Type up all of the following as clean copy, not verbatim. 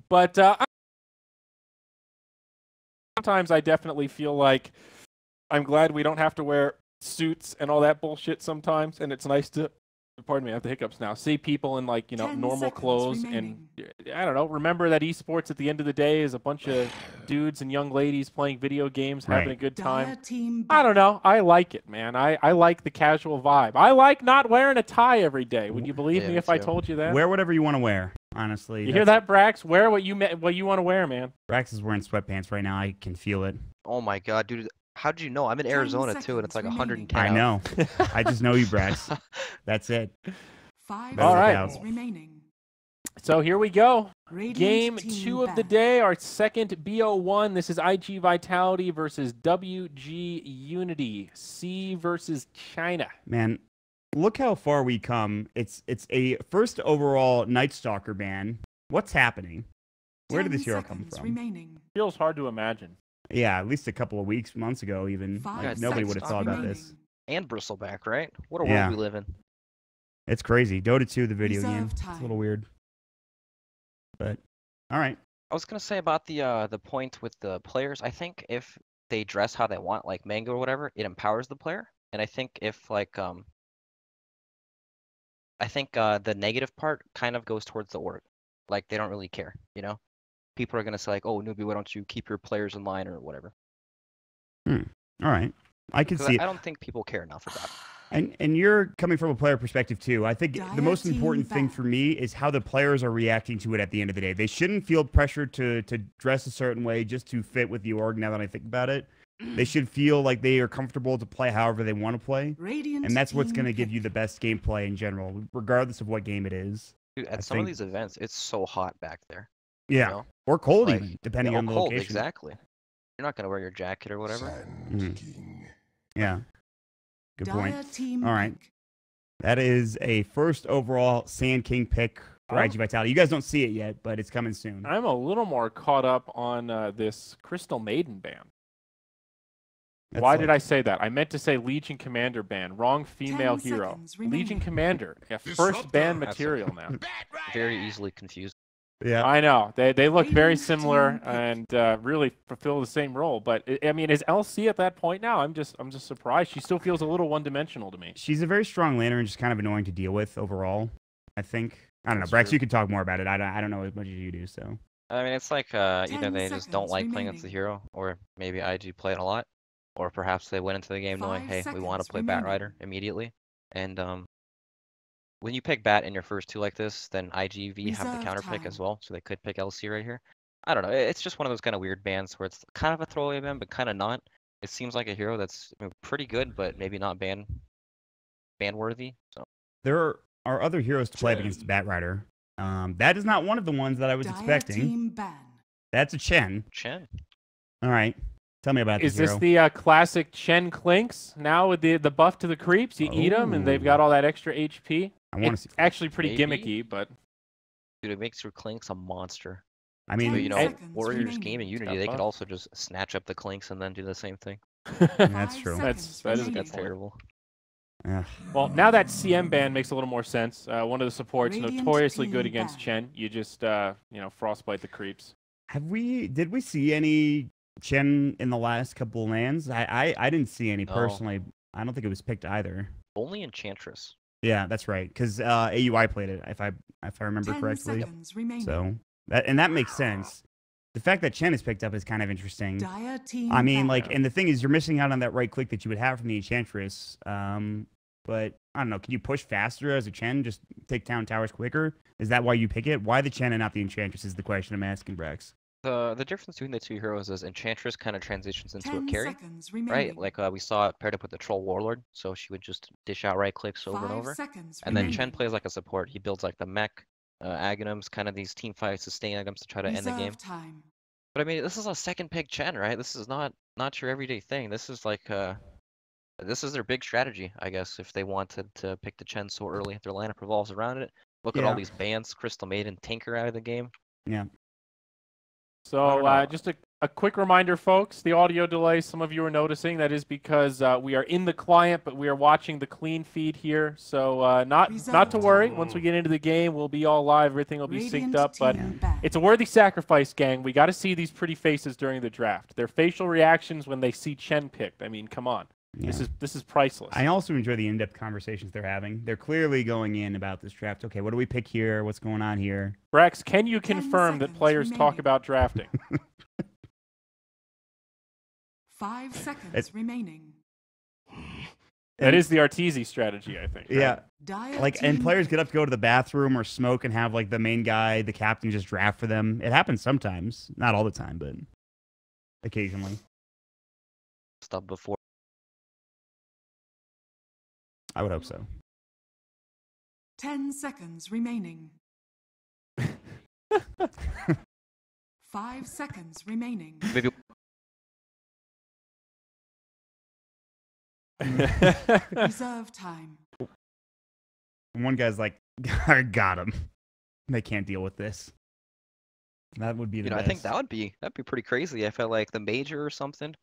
But sometimes I definitely feel like I'm glad we don't have to wear suits and all that bullshit sometimes, and it's nice to, pardon me, I have the hiccups now, see people in like, normal clothes remaining. And I don't know, remember that esports at the end of the day is a bunch of dudes and young ladies playing video games, having a good time. I don't know. I like it, man. I like the casual vibe. I like not wearing a tie every day. Would you believe me if I told you that? Wear whatever you want to wear, honestly. You hear that, Brax? Wear what you want to wear, man. Brax is wearing sweatpants right now. I can feel it. Oh my god, dude. How did you know? I'm in Arizona too, and it's like 110 I know. I just know you, Brax. That's it. 5 All right. seconds remaining. So here we go. Radiant Game team 2 of the back. day, our second bo1. This is iG.Vitality versus WG.Unity. C versus China. Man, look how far we come. It's a first overall Night Stalker ban. What's happening? Where did this hero come from? Remaining. Feels hard to imagine. Yeah, at least a couple of months ago even. Like, nobody would have thought about this. And Bristleback, right? What a world we live in. It's crazy. Dota 2, the video game. It's a little weird. But, all right. I was going to say about the point with the players. I think if they dress how they want, like Mango or whatever, it empowers the player. And I think if, like, the negative part kind of goes towards the org. Like, they don't really care, you know? People are going to say, like, oh, newbie, why don't you keep your players in line or whatever. All right. I can see it. I don't think people care enough about it. And you're coming from a player perspective, too. I think the most important thing for me is how the players are reacting to it at the end of the day. They shouldn't feel pressured to dress a certain way just to fit with the org, now that I think about it. They should feel like they are comfortable to play however they want to play. And that's what's going to give you the best gameplay in general, regardless of what game it is. Dude, at some of these events, it's so hot back there. Yeah, you know? or cold even, depending on the cold, location. Exactly. You're not going to wear your jacket or whatever. Yeah, good point. All right. That is a first overall Sand King pick for iG.Vitality. You guys don't see it yet, but it's coming soon. I'm a little more caught up on this Crystal Maiden ban. Why did I say that? I meant to say Legion Commander ban. Wrong female hero. Legion Commander. Yeah, first ban material now. Very easily confused. Yeah, I know. They look very similar and really fulfill the same role. But I mean, is LC at that point now? I'm just surprised. She still feels a little one-dimensional to me. She's a very strong laner and just kind of annoying to deal with overall. I think. I don't know, Brax. You could talk more about it. I don't know as much as you do. So. I mean, it's like either they just don't like playing against the hero, or maybe IG play it a lot, or perhaps they went into the game knowing, hey, we want to play Batrider immediately, and when you pick Bat in your first two like this, then iG.Vit have the counter pick as well, so they could pick LC right here. I don't know. It's just one of those kind of weird bans where it's kind of a throwaway ban, but kind of not. It seems like a hero that's pretty good, but maybe not ban worthy. So there are other heroes to play against Batrider. That is not one of the ones that I was expecting. That's a Chen. All right. Tell me about this hero. Is this the classic Chen Clinks now with the buff to the creeps? You eat them, and they've got all that extra HP. It's actually pretty gimmicky, but... Dude, it makes your Clinks a monster. I mean, but, you know, WarriorsGaming.Unity, they could also just snatch up the Clinks and then do the same thing. That's true. That's terrible. Well, now that CM ban makes a little more sense. One of the supports notoriously good against Chen. You just, frostbite the creeps. Did we see any Chen in the last couple of lands? I didn't see any personally. I don't think it was picked either. Only Enchantress. Yeah, that's right. Because AUI played it, if I remember correctly. So that makes sense. The fact that Chen is picked up is kind of interesting. I mean, like, and the thing is, you're missing out on that right click that you would have from the Enchantress. But I don't know. Can you push faster as a Chen? Just take down towers quicker? Is that why you pick it? Why the Chen and not the Enchantress is the question I'm asking, Brax. The difference between the two heroes is Enchantress kind of transitions into a carry, right? Like we saw it paired up with the Troll Warlord, so she would just dish out right clicks over and over. And then Chen plays like a support. He builds like the mech, Aghanims, kind of these team fight sustain items to try to end the game. But I mean, this is a second pick Chen, right? This is not your everyday thing. This is like this is their big strategy, I guess, if they wanted to pick the Chen so early. If their lineup revolves around it. Look at all these bans, Crystal Maiden, Tinker out of the game. Yeah. So just A quick reminder, folks, the audio delay, some of you are noticing, that is because we are in the client, but we are watching the clean feed here. So not to worry. Once we get into the game, we'll be all live. Everything will be synced up. But it's a worthy sacrifice, gang. We got to see these pretty faces during the draft. Their facial reactions when they see Chen picked. I mean, come on. Yeah. This is priceless. I also enjoy the in-depth conversations they're having. They're clearly going in about this draft. Okay, what do we pick here? What's going on here? Brax, can you confirm that players talk about drafting? 5 seconds remaining. That is the Arteezy strategy, I think. Right? Yeah. Like, and players get up to go to the bathroom or smoke and have, like, the main guy, the captain, just draft for them. It happens sometimes. Not all the time, but occasionally. Stop before. I would hope so. 10 seconds remaining. 5 seconds remaining. Maybe. Reserve time. One guy's like, got him. They can't deal with this. That would be the best. I think that'd be pretty crazy. I felt like the major or something.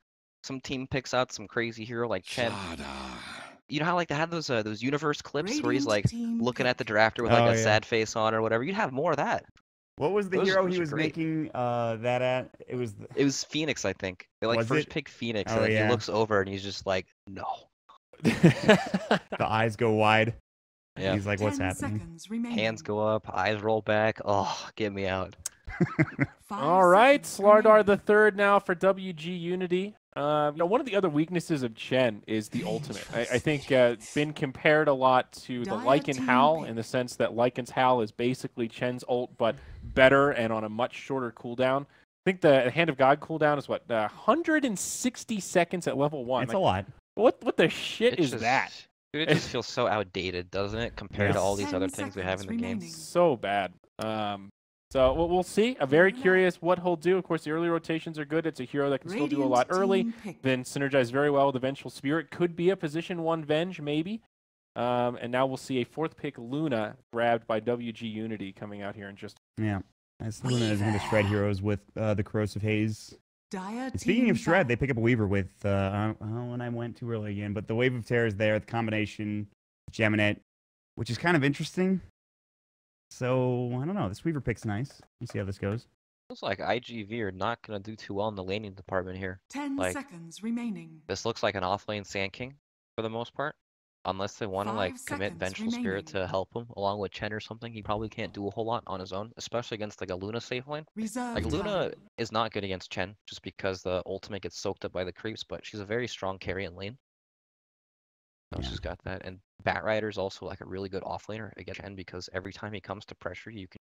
Some team picks out some crazy hero like Chen. You know how like they had those universe clips where he's like looking at the drafter with like a sad face on or whatever. You'd have more of that. What was the hero he was making that at? It was Phoenix, I think. They like first picked Phoenix, and then he looks over and he's just like, no. The eyes go wide. Yeah. He's like, what's happening? Hands go up, eyes roll back. Oh, get me out. All right, Slardar the third now for WG.Unity. One of the other weaknesses of Chen is the ultimate. I think it's been compared a lot to the Lycan Howl in the sense that Lycan's Howl is basically Chen's ult, but better and on a much shorter cooldown. I think the Hand of God cooldown is what, 160 seconds at level 1. It's a lot. What the shit is that? Dude, it just feels so outdated, doesn't it, compared to all these other things we have in the game? So bad. So we'll see. I'm very curious what he'll do. Of course, the early rotations are good. It's a hero that can still do a lot early. Then synergize very well with the Vengeful Spirit. Could be a position 1 Venge, maybe. And now we'll see a 4th pick, Luna, grabbed by WG.Unity coming out here in just... Yeah. As Luna is going to shred heroes with the Corrosive Haze. Speaking of shred, they pick up a Weaver with... when I went too early again. But the Wave of Terror is there. The combination, Geminet, which is kind of interesting. So, I don't know. This Weaver pick's nice. Let's see how this goes. Looks like iG.Vit are not going to do too well in the laning department here. 10 seconds remaining. This looks like an off-lane Sand King for the most part. Unless they want to like commit Vengeful Spirit to help him, along with Chen or something. He probably can't do a whole lot on his own, especially against like a Luna safe lane. Like Luna is not good against Chen, just because the ultimate gets soaked up by the creeps, but she's a very strong carry in lane. So she's got that. And Batrider's also like a really good offlaner against Chen, because every time he comes to pressure, you can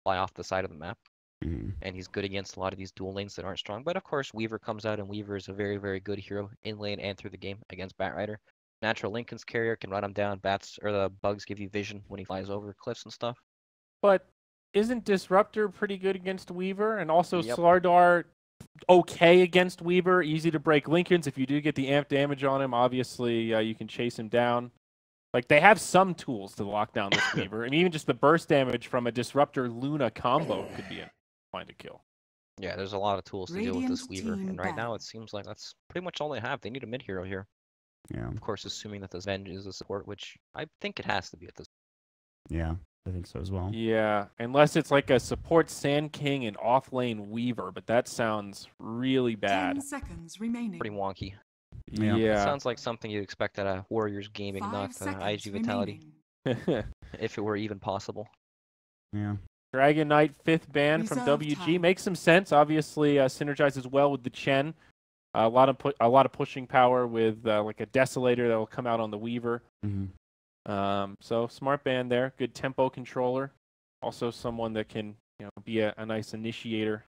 fly off the side of the map. And he's good against a lot of these dual lanes that aren't strong. But of course, Weaver comes out, and Weaver is a very, very good hero in lane and through the game against Batrider. Natural Lincoln's carrier can run him down. Bats or the bugs give you vision when he flies over cliffs and stuff. But isn't Disruptor pretty good against Weaver? And also Slardar okay against Weaver, easy to break Lincolns. If you do get the amp damage on him, obviously you can chase him down. Like, they have some tools to lock down this Weaver. And even just the burst damage from a Disruptor Luna combo could be a find a kill. Yeah, there's a lot of tools to deal with this Weaver. And right now it seems like that's pretty much all they have. They need a mid hero here. Yeah. Of course, assuming that this Venge is a support, which I think it has to be at this. Yeah, I think so as well. Yeah, unless it's like a support Sand King and off-lane Weaver, but that sounds really bad. 10 seconds remaining. Pretty wonky. Yeah. It sounds like something you'd expect at a Warriors Gaming, not iG.Vitality. If it were even possible. Yeah. Dragon Knight 5th ban from WG makes some sense. Obviously, synergizes well with the Chen. A lot of pushing power with like a Desolator that will come out on the Weaver. So smart ban there. Good tempo controller. Also someone that can be a nice initiator.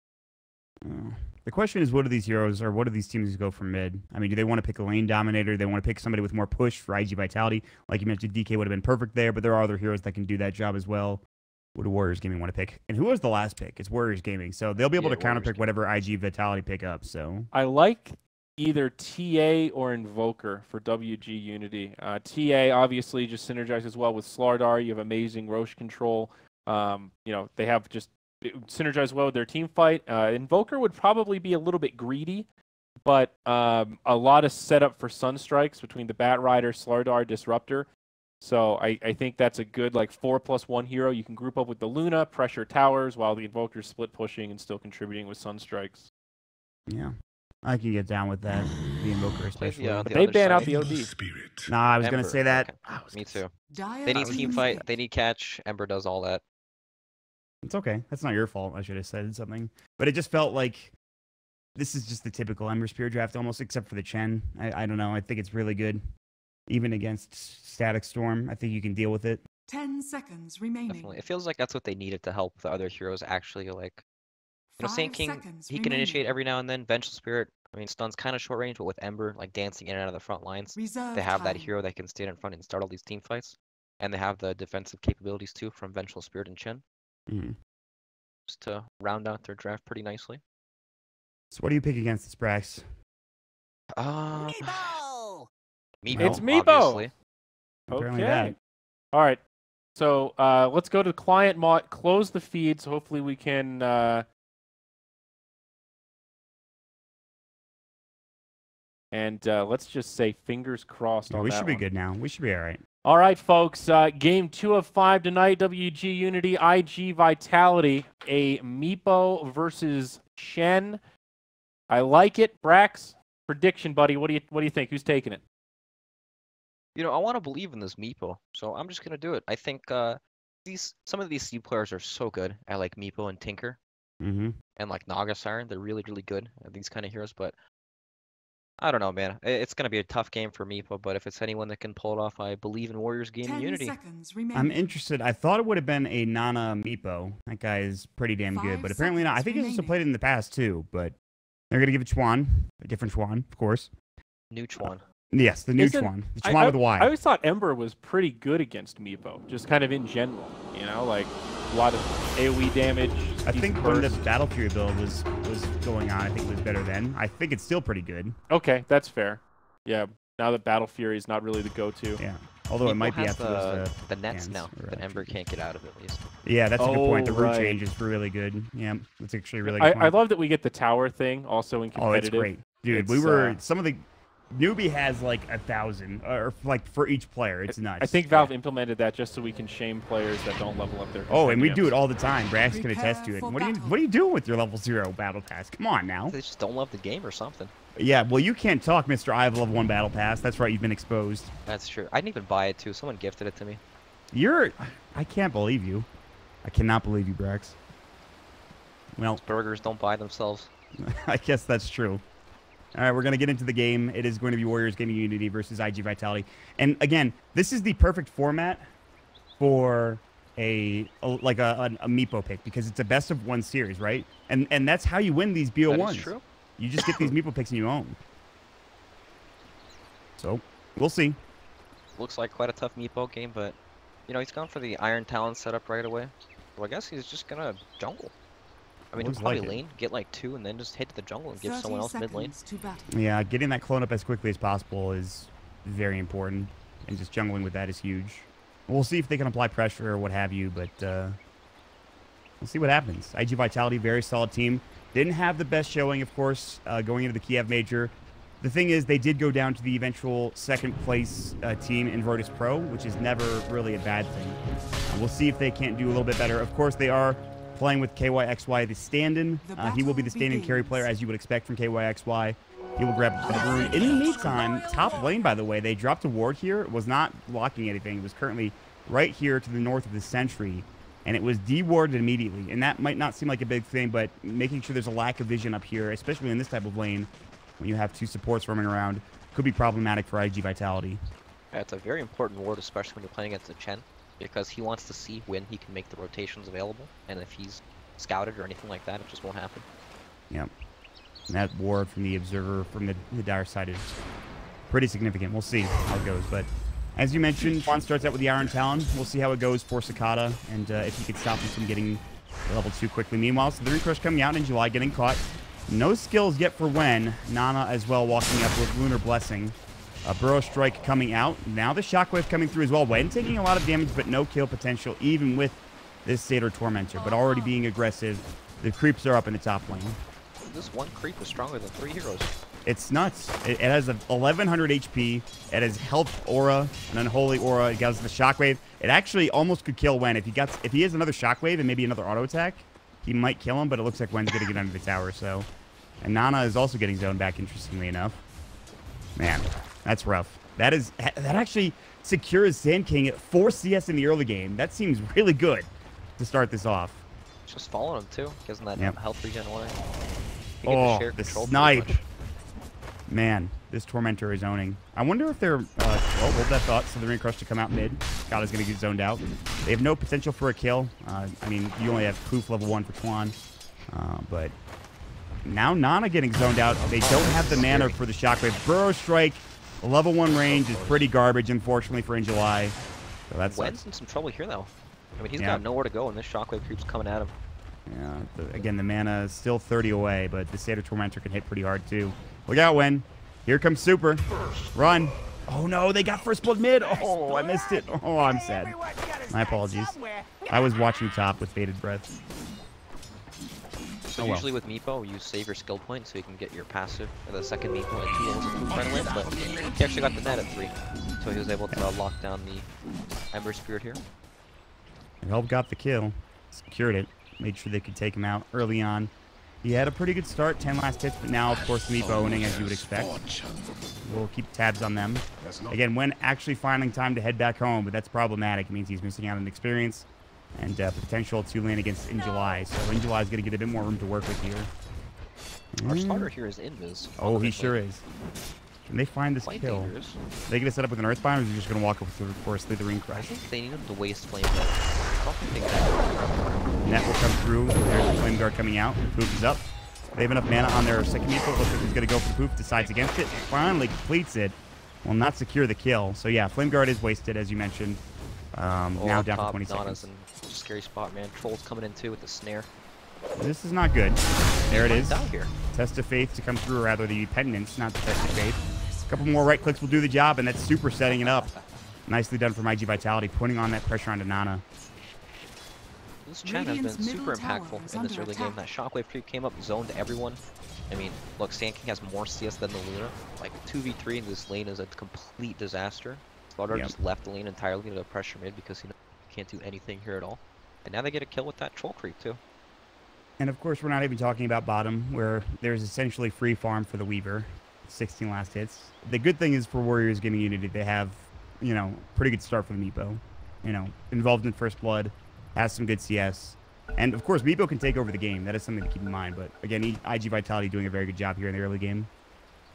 The question is, what do these heroes or what do these teams go for mid? I mean, do they want to pick a lane dominator? Do they want to pick somebody with more push for iG.Vitality? Like you mentioned, DK would have been perfect there, but there are other heroes that can do that job as well. What do Warriors Gaming want to pick? And who was the last pick? It's Warriors Gaming. So they'll be able to counterpick whatever iG.Vitality pick up. So I like either TA or Invoker for WG.Unity. TA obviously just synergizes well with Slardar. You have amazing Roche control. They have just it would synergize well with their team fight. Invoker would probably be a little bit greedy, but a lot of setup for Sunstrikes between the Bat Rider, Slardar, Disruptor. So I think that's a good 4+1 hero. You can group up with the Luna, pressure towers, while the Invoker's split pushing and still contributing with Sunstrikes. Yeah, I can get down with that. The Invoker especially. But they ban out the OD. Nah, I was going to say that. Okay. Me too. Dire They need team team fight. hit. They need catch. Ember does all that. It's okay. That's not your fault. I should have said something. But it just felt like this is just the typical Ember Spear draft almost, except for the Chen. I don't know. I think it's really good. Even against Static Storm, I think you can deal with it. 10 seconds remaining. Definitely. It feels like that's what they needed to help the other heroes actually, Sand 5 King, seconds he can remaining. initiate every now and then. Vengeful Spirit, I mean, stun's kind of short range, but with Ember, dancing in and out of the front lines, Reserve they have that time. hero that can stand in front and start all these team fights. And they have the defensive capabilities too from Vengeful Spirit and Chen. Mhm. Just to round out their draft pretty nicely. So what do you pick against this, Brax? Meepo! It's Meepo! Obviously. Apparently Okay. that. All right. So let's go to client mod, close the feed, so hopefully we can... and let's just say fingers crossed on We that should be one. good now. We should be all right. All right, folks. Game 2 of 5 tonight. WG.Unity, iG.Vitality. A Meepo versus Shen. I like it. Brax, prediction, buddy. What do you think? Who's taking it? I want to believe in this Meepo, so I'm just gonna do it. I think some of these C players are so good at Meepo and Tinker Mm-hmm. and Naga Siren. They're really, really good at these kind of heroes, but I don't know, man. It's gonna be a tough game for Meepo, but if it's anyone that can pull it off, I believe in 10 WarriorsGaming.Unity. seconds remaining. I'm interested. I thought it would have been a Nana Meepo. That guy is pretty damn good, 5 but apparently not. I seconds think he's also remaining. played it in the past too, but they're going to give it Chuan. A different Chuan, of course. New Chuan. Yes, the new Isn't- Chuan. The Chuan with a Y. I always thought Ember was pretty good against Meepo, just kind of in general. A lot of AoE damage. I think decent when the burst. Battle Fury build was going on, I think it was better then. I think it's still pretty good. Okay, that's fair. Yeah, now that Battle Fury is not really the go-to. Yeah. Although it Meepo might be has after the nets hands now or that Ember can't get out of at least. Yeah, that's a good point. The Oh, root right. change is really good. Yeah, that's actually a really good. I point. love that we get the tower thing also in Oh, competitive. it's great, dude. We It's, were some of the newbie has 1,000 or for each player. It's nuts. I think Valve implemented that just so we can shame players that don't level up their. Oh, and we do compendiums. it all the time. Brax can attest to it. Prepare What for are you doing with your level 0 battle pass? Come on now. They just don't love the game or something. Yeah, well, you can't talk, Mr. I have level 1 battle pass. That's right. You've been exposed. That's true. I didn't even buy it too. Someone gifted it to me. I can't believe you. I cannot believe you, Brax. Well, Burgers don't buy themselves. I guess that's true. All right, we're going to get into the game. It is going to be WarriorsGaming.Unity versus iG.Vitality. And again, this is the perfect format for a Meepo pick because it's a best of 1 series, right? And that's how you win these BO1s. That is true. You just get these Meepo picks and you own. So, we'll see. Looks like quite a tough Meepo game, but he's gone for the Iron Talon setup right away. Well, I guess he's just gonna jungle. I mean, he'll Looks probably like it. lane, get 2, and then just hit the jungle and give 30 someone else mid lane. seconds to battle. Yeah, getting that clone up as quickly as possible is very important, and just jungling with that is huge. We'll see if they can apply pressure or what have you, but we'll see what happens. iG.Vitality, very solid team. Didn't have the best showing, of course, going into the Kiev Major. The thing is, they did go down to the eventual second place team in Virtus Pro, which is never really a bad thing. We'll see if they can't do a little bit better. Of course, they are playing with KYXY, the stand-in. He will be the stand-in carry player, as you would expect from KYXY. He will grab the rune. In the meantime, top lane, by the way, they dropped a ward here. It was not blocking anything. It was currently right here to the north of the sentry, and it was dewarded immediately. And that might not seem like a big thing, but making sure there's a lack of vision up here, especially in this type of lane, when you have 2 supports roaming around, could be problematic for iG.Vitality. Yeah, it's a very important ward, especially when you're playing against a Chen, because he wants to see when he can make the rotations available, and if he's scouted or anything like that, it just won't happen. Yep. And that ward from the observer from the dire side is pretty significant. We'll see how it goes. But as you mentioned, Juan starts out with the Iron Talon. We'll see how it goes for Cicada, and if he can stop him from getting level 2 quickly. Meanwhile, Slithering Crush coming out in July, getting caught. No skills yet for Wen. Nana as well walking up with Lunar Blessing. Burrow Strike coming out. Now the Shockwave coming through as well. Wen taking a lot of damage, but no kill potential, even with this Satyr Tormentor, but already being aggressive. The creeps are up in the top lane. This one creep is stronger than 3 heroes. It's nuts. It has a 1100 HP. It has health aura, an unholy aura. It has the shockwave. It actually almost could kill Wen. If he has another shockwave and maybe another auto attack, he might kill him, but it looks like Wen's going to get under the tower, so. And Nana is also getting zoned back, interestingly enough. Man, that's rough. That actually secures Sand King at 4 CS in the early game. That seems really good to start this off. Just following him, too. Gives him that health regen away. Oh, the snipe. Man, this Tormentor is owning. I wonder if they're... hold that thought. So the Ring Crush to come out mid. Kata's going to get zoned out. They have no potential for a kill. I mean, you only have Poof level 1 for Twan. But now Nana getting zoned out. They don't have the mana for the Shockwave. Burrow Strike, level 1 range is pretty garbage, unfortunately, for July. So that's Wen's in some trouble here, though. I mean, he's got nowhere to go, and this Shockwave keeps coming at him. Yeah, again, the mana is still 30 away, but the Satyr Tormentor can hit pretty hard, too. Look out, Wen. Here comes Super. Run. Oh, no, they got first blood mid. Oh, I missed it. Oh, I'm sad. My apologies. I was watching top with bated breath. So usually with Meepo, you save your skill point so you can get your passive for the second Meepo and 2 levels of Poof right away, but he actually got the net at 3, so he was able to lock down the Ember Spirit here. Help got the kill. Secured it. Made sure they could take him out early on. He had a pretty good start, 10 last hits, but now, of course, Meepo owning, as you would expect. We'll keep tabs on them. Again, when actually finding time to head back home, but that's problematic. It means he's missing out on experience and potential to lane against July. So July is going to get a bit more room to work with here. Our starter here is Invis. Oh, he sure is. Can they find this kill? They going to set up with an Earthbind, or is he just going to walk up through the Ring Crush? I think they need him to waste Flame Net will come through. There's the Flame Guard coming out. Poof is up. They have enough mana on their second Meepo. Looks like he's going to go for the Poof. Decides against it. Finally completes it. Will not secure the kill. So yeah, Flame Guard is wasted, as you mentioned. Now down for 20 seconds. In a scary spot, man. Troll's coming in too with the snare. This is not good. There it is. Down here. Test of Faith to come through, or rather the Penance, not the Test of Faith. A couple more right clicks will do the job, and that's Super setting it up. Nicely done from iG.Vitality, putting on that pressure onto Nana. This Chen has been super impactful in this early game. That Shockwave creep came up, zoned everyone. I mean, look, Sand King has more CS than the Luna. Like, 2v3 in this lane is a complete disaster. Slaughter just left the lane entirely to pressure mid because he can't do anything here at all. And now they get a kill with that Troll creep, too. And, of course, we're not even talking about bottom, where there's essentially free farm for the Weaver. 16 last hits. The good thing is for WarriorsGaming.Unity, they have, you know, pretty good start for the Meepo. You know, involved in First Blood, has some good CS. And, of course, Meepo can take over the game. That is something to keep in mind. But, again, iG.Vitality doing a very good job here in the early game.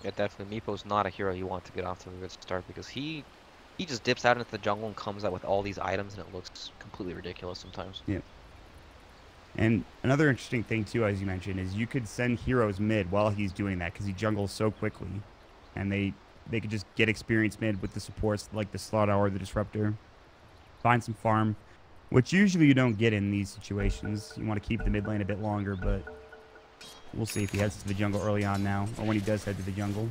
Yeah, definitely. Meepo's not a hero you want to get off to a good start because he just dips out into the jungle and comes out with all these items, and it looks completely ridiculous sometimes. Yeah. And another interesting thing, too, as you mentioned, is you could send heroes mid while he's doing that because he jungles so quickly. And they could just get experience mid with the supports like the Slaughter or the Disruptor. Find some farm, which usually you don't get in these situations. You want to keep the mid lane a bit longer, but we'll see if he heads to the jungle early on now, or when he does head to the jungle.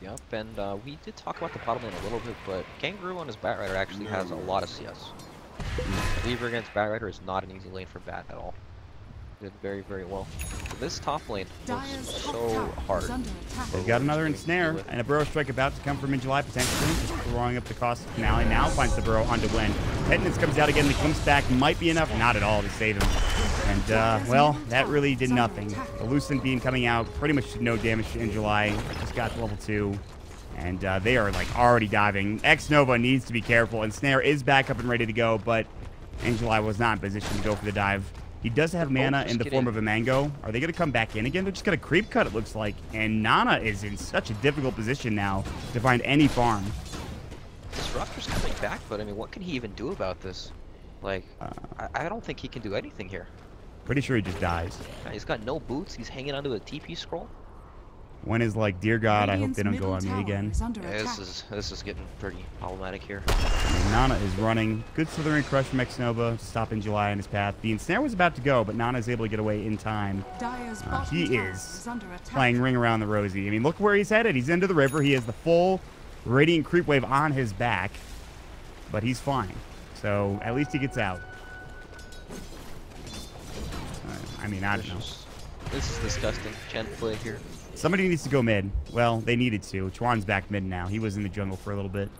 Yep, and we did talk about the bottom lane a little bit, but Kangaroo on his Batrider actually has a lot of CS. Weaver against Batrider is not an easy lane for Bat at all. Did very, very well. So this top lane looks so hard. They've got another ensnare, and a Burrow Strike about to come from July potentially. Just throwing up the cost of Finale. Now finds the Burrow onto Wen. Penance comes out again. The glimpse back might be enough. Not at all to save him. And, well, that really did nothing. The Lucent Beam coming out pretty much did no damage to July. Just got to level 2. And they are, like, already diving. X-Nova needs to be careful. And Snare is back up and ready to go, but July was not in position to go for the dive. He does have mana in the form of a mango. Are they going to come back in again? They're just going to creep cut, it looks like. And Nana is in such a difficult position now to find any farm. Disruptor's coming back, but I mean, what can he even do about this? Like, I don't think he can do anything here. Pretty sure he just dies. He's got no boots. He's hanging onto a TP scroll. Wen is like, dear God, I hope they don't go on me again. Yeah, this is getting pretty problematic here. Nana is running. Good slithering crush from X-Nova to stop July in his path. The ensnare was about to go, but Nana is able to get away in time. He is playing Ring Around the Rosie. I mean, look where he's headed. He's into the river. He has the full Radiant Creep Wave on his back, but he's fine. So at least he gets out. I mean, I don't know. This is disgusting. Chen play here. Somebody needs to go mid. Well, they needed to. Chuan's back mid now. He was in the jungle for a little bit.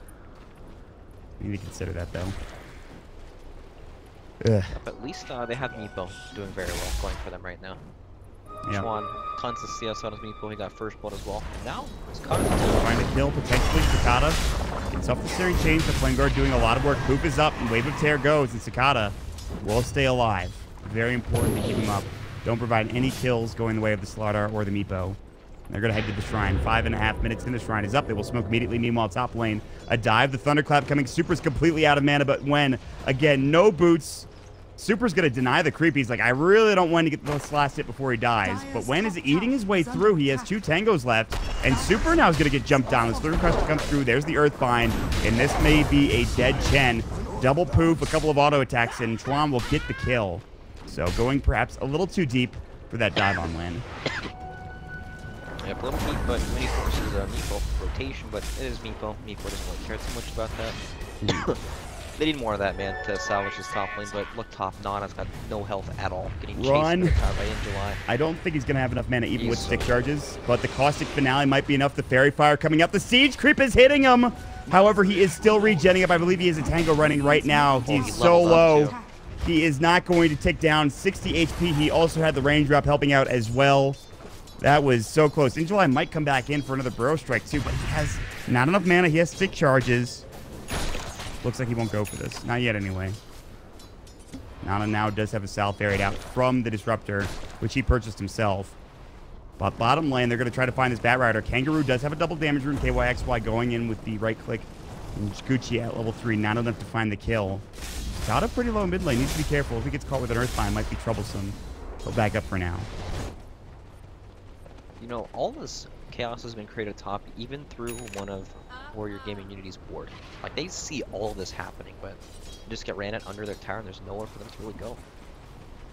We need to consider that, though. Ugh. But at least they have Meepo doing very well going for them right now. Yeah. Chuan, tons of CS on his Meepo. He got first blood as well. And now, Cicada trying to kill, potentially, Cicada. Gets off the steering change. The flame guard doing a lot of work. Poop is up, and Wave of Tear goes, and Cicada will stay alive. Very important to keep him up. Don't provide any kills going the way of the Slardar or the Meepo. They're going to head to the Shrine. 5.5 minutes in, the Shrine is up. They will smoke immediately. Meanwhile, top lane, a dive. The Thunderclap coming. Super's completely out of mana, but when, again, no boots. Super's going to deny the creep. He's like, I really don't want to get this last hit before he dies. But when is eating his way through? He has 2 tangos left. And Super now is going to get jumped down. The Slurring Crest comes through. There's the Earthbind. And this may be a dead Chen. Double poof, a couple of auto attacks, and Chuan will get the kill. So going perhaps a little too deep for that dive on land. Yep, a little deep, but many forces Meepo rotation, but it is Meepo. Meepo doesn't really care too much about that. They need more of that, man, to salvage his top lane, but look top, Nana's got no health at all. Getting chased by July. I don't think he's going to have enough mana even with stick charges, but the Caustic Finale might be enough. The Fairy Fire coming up. The Siege Creep is hitting him. However, he is still regenning up. I believe he has a Tango running right now. He's so low. He is not going to tick down. 60 HP. He also had the range drop helping out as well. That was so close. July might come back in for another Burrow Strike too, but he has not enough mana. He has stick charges. Looks like he won't go for this. Not yet, anyway. Nana now does have a Sal ferried out from the Disruptor, which he purchased himself. But bottom lane, they're going to try to find this Bat Rider. Kangaroo does have a double damage rune. KYXY going in with the right click. And Gucci at level 3. Not enough to find the kill. Got a pretty low mid lane. Needs to be careful. If he gets caught with an Earthbind, might be troublesome. He'll back up for now. You know, all this chaos has been created top, even through one of WarriorsGaming.Unity's board. Like, they see all of this happening, but they just get ran at under their tower, and there's nowhere for them to really go.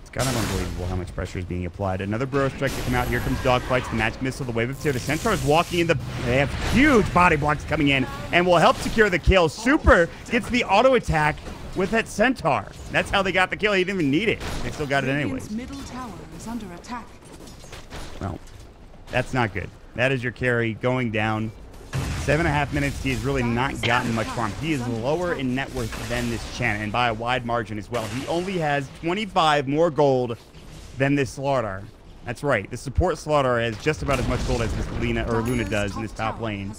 It's kind of unbelievable how much pressure is being applied. Another Burrow Strike to come out. Here comes Dogfights, the Magic Missile, the Wave of Tear. The Centaur is walking in. They have huge body blocks coming in and will help secure the kill. Super gets the auto attack with that Centaur. That's how they got the kill. He didn't even need it. They still got it anyways. Middle tower is under attack. Well, that's not good. That is your carry going down. 7.5 minutes. He has really not gotten much farm. He is lower in net worth than this Chen, and by a wide margin as well. He only has 25 more gold than this Slardar. That's right. The support Slardar has just about as much gold as this Luna does in this top lane.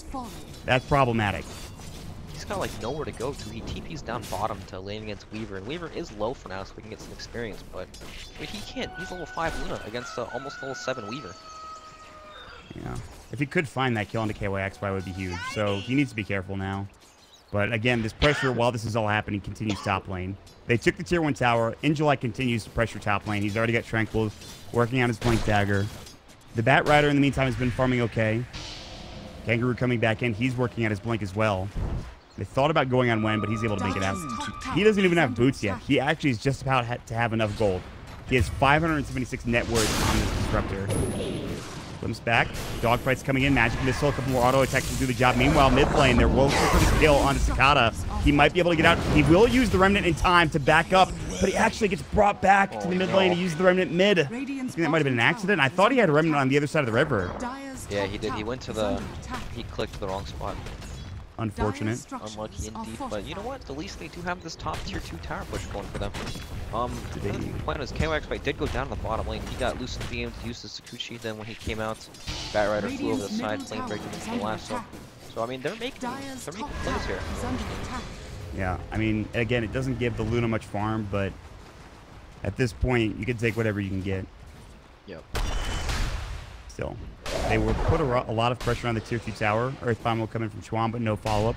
That's problematic. He's got like nowhere to go to. He TP's down bottom to lane against Weaver, and Weaver is low for now, so we can get some experience. But I mean, he can't. He's level 5 Luna against almost level 7 Weaver. Yeah. If he could find that kill into KYXY, it would be huge. So he needs to be careful now. But again, this pressure, while this is all happening, continues top lane. They took the tier 1 tower. July continues to pressure top lane. He's already got Tranquils, working on his Blink Dagger. The Bat Rider, in the meantime, has been farming okay. Kangaroo coming back in. He's working at his Blink as well. They thought about going on Wen, but he's able to make it out. He doesn't even have boots yet. He actually is just about to have enough gold. He has 576 net worth on this Disruptor. Glimpse back. Dogfight's coming in. Magic Missile. A couple more auto attacks to do the job. Meanwhile, mid lane, they're looking for the kill on Cicada. He might be able to get out. He will use the Remnant in time to back up, but he actually gets brought back to the mid lane. He used the Remnant mid. I think that might have been an accident. I thought he had a Remnant on the other side of the river. Yeah, he did. He went to the... He clicked the wrong spot. Unfortunate. Unlucky indeed, but you know what? At least they do have this top tier 2 tower push going for them. The point is, KYXY did go down to the bottom lane. He got Lucent Beams, used the Sakuchi, then when he came out, Bat Rider flew over the side, flame breaking into the lasso. So I mean, they're making plays here. Yeah, I mean, again, it doesn't give the Luna much farm, but at this point, you can take whatever you can get. Yep. Still. They will put a lot of pressure on the tier 2 tower. Earthbind will come in from Chuan, but no follow-up.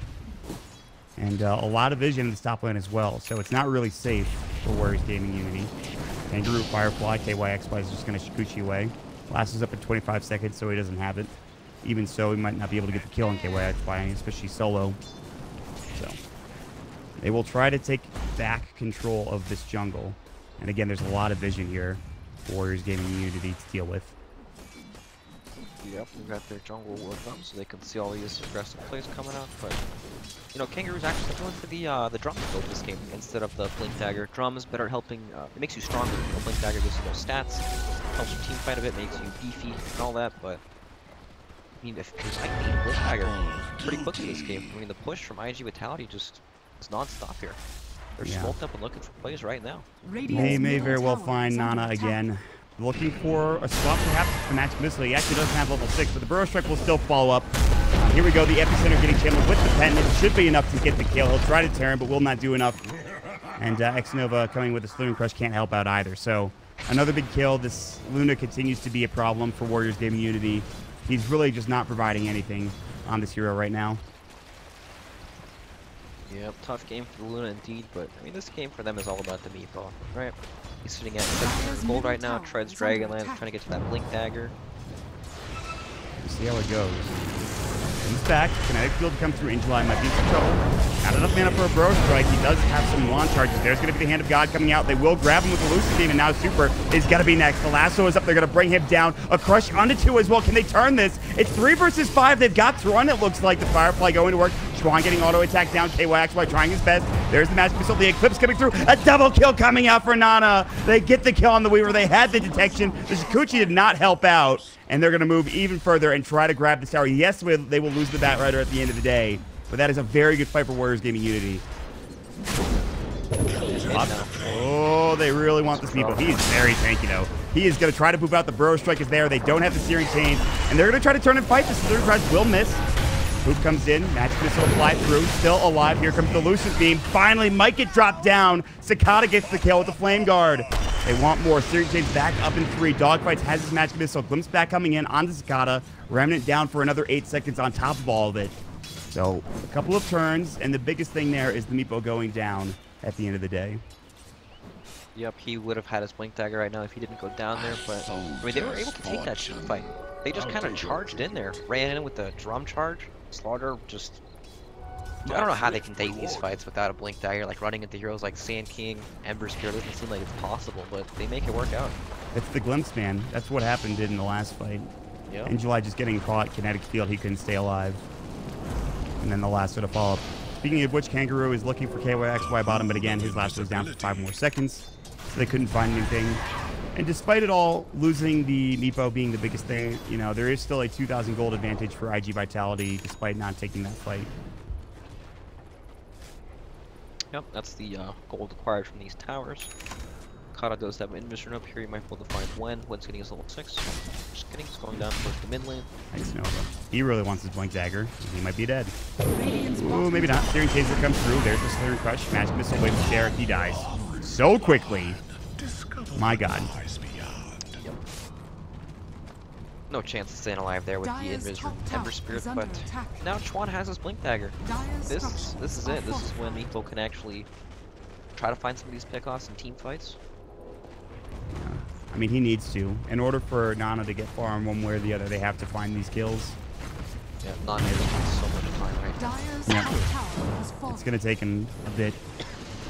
And a lot of vision in the top lane as well. So it's not really safe for WarriorsGaming.Unity. Kangaroo, Firefly, KYXY is just going to Shikuchi away. Lasts up in 25 seconds, so he doesn't have it. Even so, he might not be able to get the kill on KYXY, especially solo. So they will try to take back control of this jungle. And again, there's a lot of vision here for WarriorsGaming.Unity to deal with. Yep, we got their jungle worked up so they can see all these aggressive plays coming out. But you know, Kangaroo's actually going for the drums build this game instead of the blink dagger. Drums better helping. It makes you stronger. You know, blink dagger gives you more stats, helps your team fight a bit, makes you beefy and all that. But I mean, if I can beat a blink dagger pretty quickly this game. I mean, the push from iG.Vitality just is non-stop here. They're smoked up and looking for plays right now. They may very well find Nana again. Looking for a swap perhaps to match Missile. He actually doesn't have level 6, but the Burrow Strike will still follow up. Here we go, the Epicenter getting channeled with the pen. It should be enough to get the kill. He'll try to tear him, but will not do enough. And Xnova coming with a Slithering Crush can't help out either. So another big kill. This Luna continues to be a problem for WarriorsGaming.Unity. He's really just not providing anything on this hero right now. Yep, tough game for the Luna indeed, but I mean this game for them is all about the meatball, right? He's sitting at 700 gold right now, treads Dragonlance, trying to get to that blink dagger. We'll see how it goes. He's back. Kinetic Field to come through. Angel might be in some trouble. Not enough mana for a Burrow Strike. He does have some launch charges. There's going to be the Hand of God coming out. They will grab him with the Lucid Beam, and now Super is going to be next. The lasso is up. They're going to bring him down. A crush onto 2 as well. Can they turn this? It's 3 versus 5. They've got Tron, it looks like. The Firefly going to work. Schwan getting auto attack down. KYXY trying his best. There's the Magic Missile. The Eclipse coming through. A double kill coming out for Nana. They get the kill on the Weaver. They had the detection. The Shikuchi did not help out. And they're going to move even further and try to grab this tower. Yes, they will lose the Bat Rider at the end of the day. But that is a very good fight for WarriorsGaming.Unity. Oh, they really want this Meepo. He is very tanky, though. He is going to try to poop out. The Burrow Strike is there. They don't have the Searing Chains. And they're going to try to turn and fight. The Slithering Crush will miss. Poop comes in. Magic Missile fly through. Still alive. Here comes the Lucid Beam. Finally, might get dropped down. Cicada gets the kill with the Flame Guard. They want more. Searing Chains back up in 3. Dogfights has his Magic Missile. Glimpse back coming in onto Cicada. Remnant down for another 8 seconds on top of all of it. So, a couple of turns, and the biggest thing there is the Meepo going down at the end of the day. Yep, he would have had his blink dagger right now if he didn't go down there, but I mean, they were able to take that team fight. They just kind of charged in there, ran in with the drum charge. Slaughter just... I don't know how they can take these fights without a blink dagger, like running into heroes like Sand King, Ember Spear. Doesn't seem like it's possible, but they make it work out. It's the glimpse, man. That's what happened in the last fight. Yep. In July, just getting caught, Kinetic Field, he couldn't stay alive. And then the last sort of follow-up. Speaking of which, Kangaroo is looking for KYXY bottom, but again, his last was down for 5 more seconds, so they couldn't find anything. And despite it all, losing the Meepo being the biggest thing, you know, there is still a 2,000 gold advantage for iG.Vitality, despite not taking that fight. Yep, that's the gold acquired from these towers. Kata does have an invision up here. You might be able to find when. When's getting his level 6. Just kidding, he's going down towards the mid lane. Thanks, Nova. He really wants his blink dagger. He might be dead. Ooh, maybe not. Searing Taser comes through. There's the Slithering Crush. Magic Missile waits for Derek. He dies so quickly. My God. Yep. No chance of staying alive there with the Invision Ember Spirit, but now Chuan has his blink dagger. This is it. This is when Meepo can actually try to find some of these pickoffs in team fights. I mean, he needs to. In order for Nana to get far in one way or the other, they have to find these kills. Yeah, Nana has so much time right now. Yep. It's going to take him a bit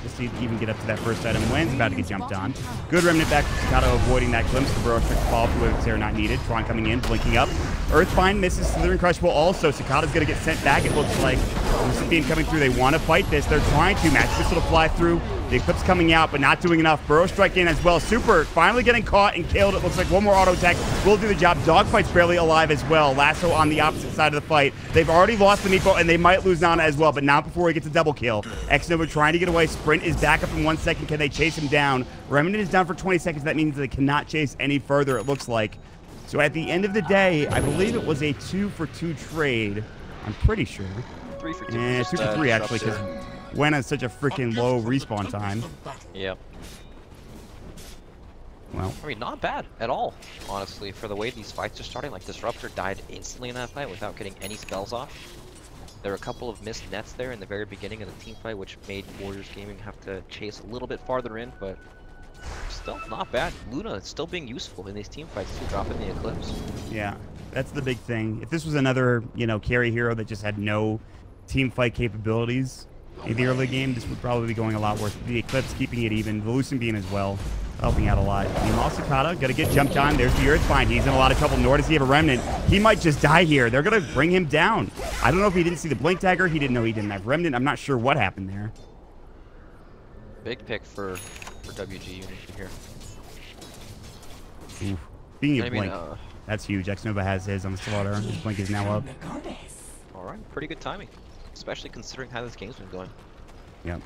just to even get up to that first item. Wen's about to get jumped on. Good remnant back from Cicada, avoiding that glimpse. The Burrow Strike fall through if they're not needed. Tron coming in, blinking up. Earthbind misses. Slithering Crush will also. Cicada's going to get sent back, it looks like. Lucid Beam coming through. They want to fight this. They're trying to. Magic Missile to fly through. The Eclipse coming out, but not doing enough. Burrow Strike in as well. Super finally getting caught and killed. It looks like one more auto attack will do the job. Dogfight's barely alive as well. Lasso on the opposite side of the fight. They've already lost the Meepo, and they might lose Nana as well, but not before he gets a double kill. Xnova trying to get away. Sprint is back up in 1 second. Can they chase him down? Remnant is down for 20 seconds. That means they cannot chase any further, it looks like. So at the end of the day, I believe it was a 2-for-2 trade. I'm pretty sure. 3 for 2. Yeah, 2 for 3 actually, because Gwen has such a freaking low respawn time. Yep. Well, I mean, not bad at all, honestly, for the way these fights are starting. Like, Disruptor died instantly in that fight without getting any spells off. There were a couple of missed nets there in the very beginning of the team fight, which made Warriors Gaming have to chase a little bit farther in, but still not bad. Luna is still being useful in these team fights to drop in the Eclipse. Yeah, that's the big thing. If this was another, you know, carry hero that just had no team fight capabilities in the early game, this would probably be going a lot worse. The Eclipse keeping it even, the Lucid Beam as well. helping out a lot. Meanwhile, Sakata gonna get jumped on. There's the Earthbind. He's in a lot of trouble, nor does he have a Remnant. He might just die here. They're gonna bring him down. I don't know if he didn't see the Blink Dagger. He didn't know he didn't have Remnant. I'm not sure what happened there. Big pick for WG.Unity here. Ooh. Speaking of Blink, that's huge. X-Nova has his on the slaughter. His Blink is now up. Alright, pretty good timing. Especially considering how this game's been going. Yep.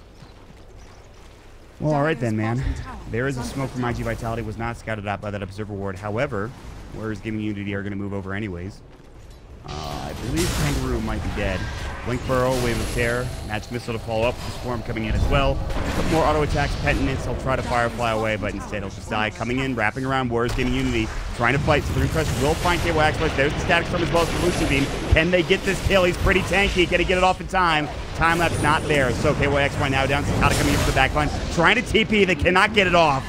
Well, alright then, man. There is a smoke from iG.Vitality. Was not scouted out by that Observer Ward. However, WarriorsGaming.Unity are going to move over anyways. I believe Kangaroo might be dead. Blink Burrow, Wave of Terror, Magic Missile to follow up. The Swarm coming in as well. A couple more auto attacks, Penitence. He'll try to Firefly away, but instead he'll just die. Coming in, wrapping around WarriorsGaming.Unity, trying to fight. Slithering Crest will find KY Express. There's the Static Storm as well as the Lucian Beam. Can they get this kill? He's pretty tanky. Gonna get it off in time. Time lapse not there. So KYXY now down. Sakata coming in from the back line. Trying to TP. They cannot get it off.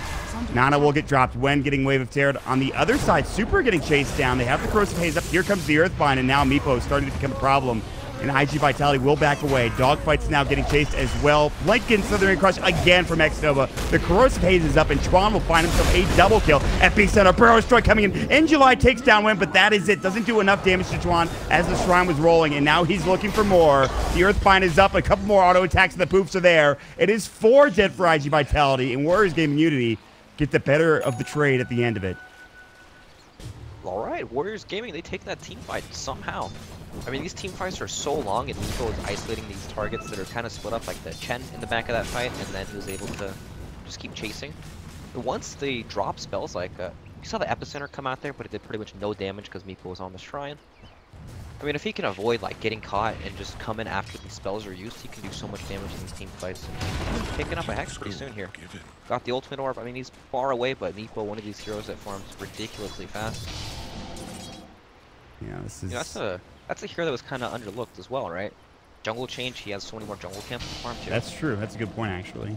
Nana will get dropped when getting Wave of Terror. On the other side, Super getting chased down. They have the Corrosive Haze up. Here comes the Earthbind, and now Meepo is starting to become a problem. And iG.Vitality will back away. Dogfight's now getting chased as well. Blinkin Slithering Crush again from X-Nova. The Corrosive Haze is up, and Tron will find himself a double kill. FP Center, Burrow Strike coming in. July takes down Win, but that is it. Doesn't do enough damage to Tron as the Shrine was rolling, and now he's looking for more. The Earthbind is up. A couple more auto attacks, and the poofs are there. It is 4 dead for iG.Vitality, and WarriorsGaming.Unity get the better of the trade at the end of it. All right, Warriors Gaming, they take that team fight somehow. I mean, these team fights are so long, and Nico is isolating these targets that are kind of split up, like the Chen in the back of that fight, and then he was able to just keep chasing. But once they drop spells, like, you saw the Epicenter come out there, but it did pretty much no damage because Meepo was on the Shrine. I mean, if he can avoid, like, getting caught and just come in after these spells are used, he can do so much damage in these team fights. And he's picking up a Hex pretty soon here. Got the Ultimate Orb. I mean, he's far away, but Meepo, one of these heroes that farms ridiculously fast. Yeah, this is... You know, that's a hero that was kind of underlooked as well, right? Jungle Change, he has so many more jungle camps to farm too. That's true. That's a good point, actually.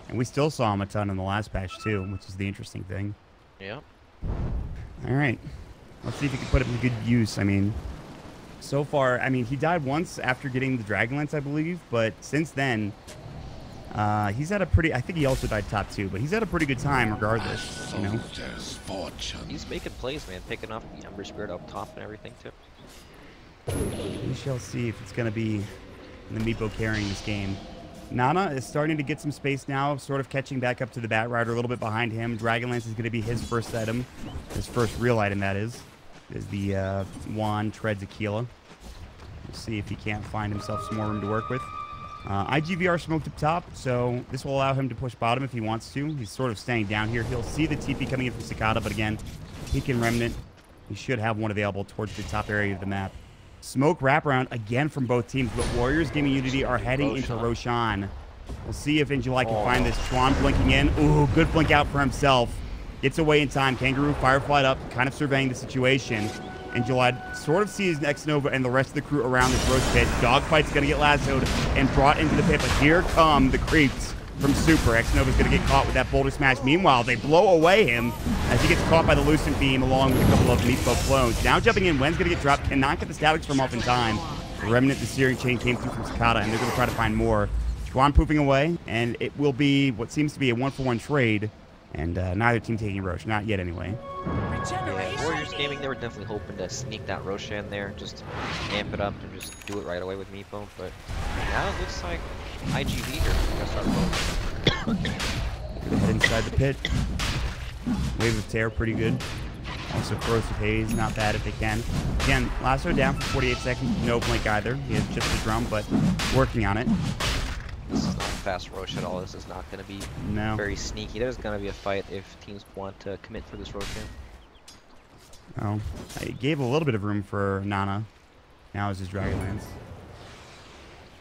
And we still saw him a ton in the last patch, too, which is the interesting thing. Yeah. All right. Let's see if he can put it to good use. I mean, so far, I mean, he died once after getting the Dragonlance, I believe, but since then, he's had a pretty... I think he also died top 2, but he's had a pretty good time regardless, you know? He's making plays, man, picking up the Ember Spirit up top and everything, too. We shall see if it's going to be the Meepo carrying this game. Nana is starting to get some space now, sort of catching back up to the Bat Rider a little bit behind him. Dragonlance is going to be his first item. His first real item, that is the Wand Treads Aquila. We'll see if he can't find himself some more room to work with. iG.VR smoked up top, so this will allow him to push bottom if he wants to. He's sort of staying down here. He'll see the TP coming in from Sakata, but again, he can Remnant. He should have one available towards the top area of the map. Smoke wraparound again from both teams, but WarriorsGaming.Unity are heading into Roshan. We'll see if July can find this. Tron blinking in. Ooh, good blink out for himself. Gets away in time. Kangaroo Firefly up, kind of surveying the situation. July sort of sees X-Nova and the rest of the crew around this roast pit. Dogfight's going to get lassoed and brought into the pit, but here come the creeps from Super. X-Nova's going to get caught with that Boulder Smash. Meanwhile, they blow away him as he gets caught by the Lucent Beam along with a couple of Meatball clones. Now jumping in, Wen's going to get dropped. Cannot get the Static Storm off in time. The Remnant, the Searing Chain came through from Sakata, and they're going to try to find more. Juan poofing away, and it will be what seems to be a 1-for-1 trade, and neither team taking Roche. Not yet, anyway. Yeah, Warriors Gaming, they were definitely hoping to sneak that Roshan there, just amp it up and just do it right away with Meepo, but now it looks like iG.Vit here. Gonna start Head inside the pit. Wave of Terror, pretty good. Also, Corrosive Haze, not bad if they can. Again, Lasso down for 48 seconds. No blink either. He has just the drum, but working on it. This is not a fast Roche at all. This is not going to be very sneaky. There's going to be a fight if teams want to commit for this Roshan. Oh, I gave a little bit of room for Nana. Now is his Dragonlance.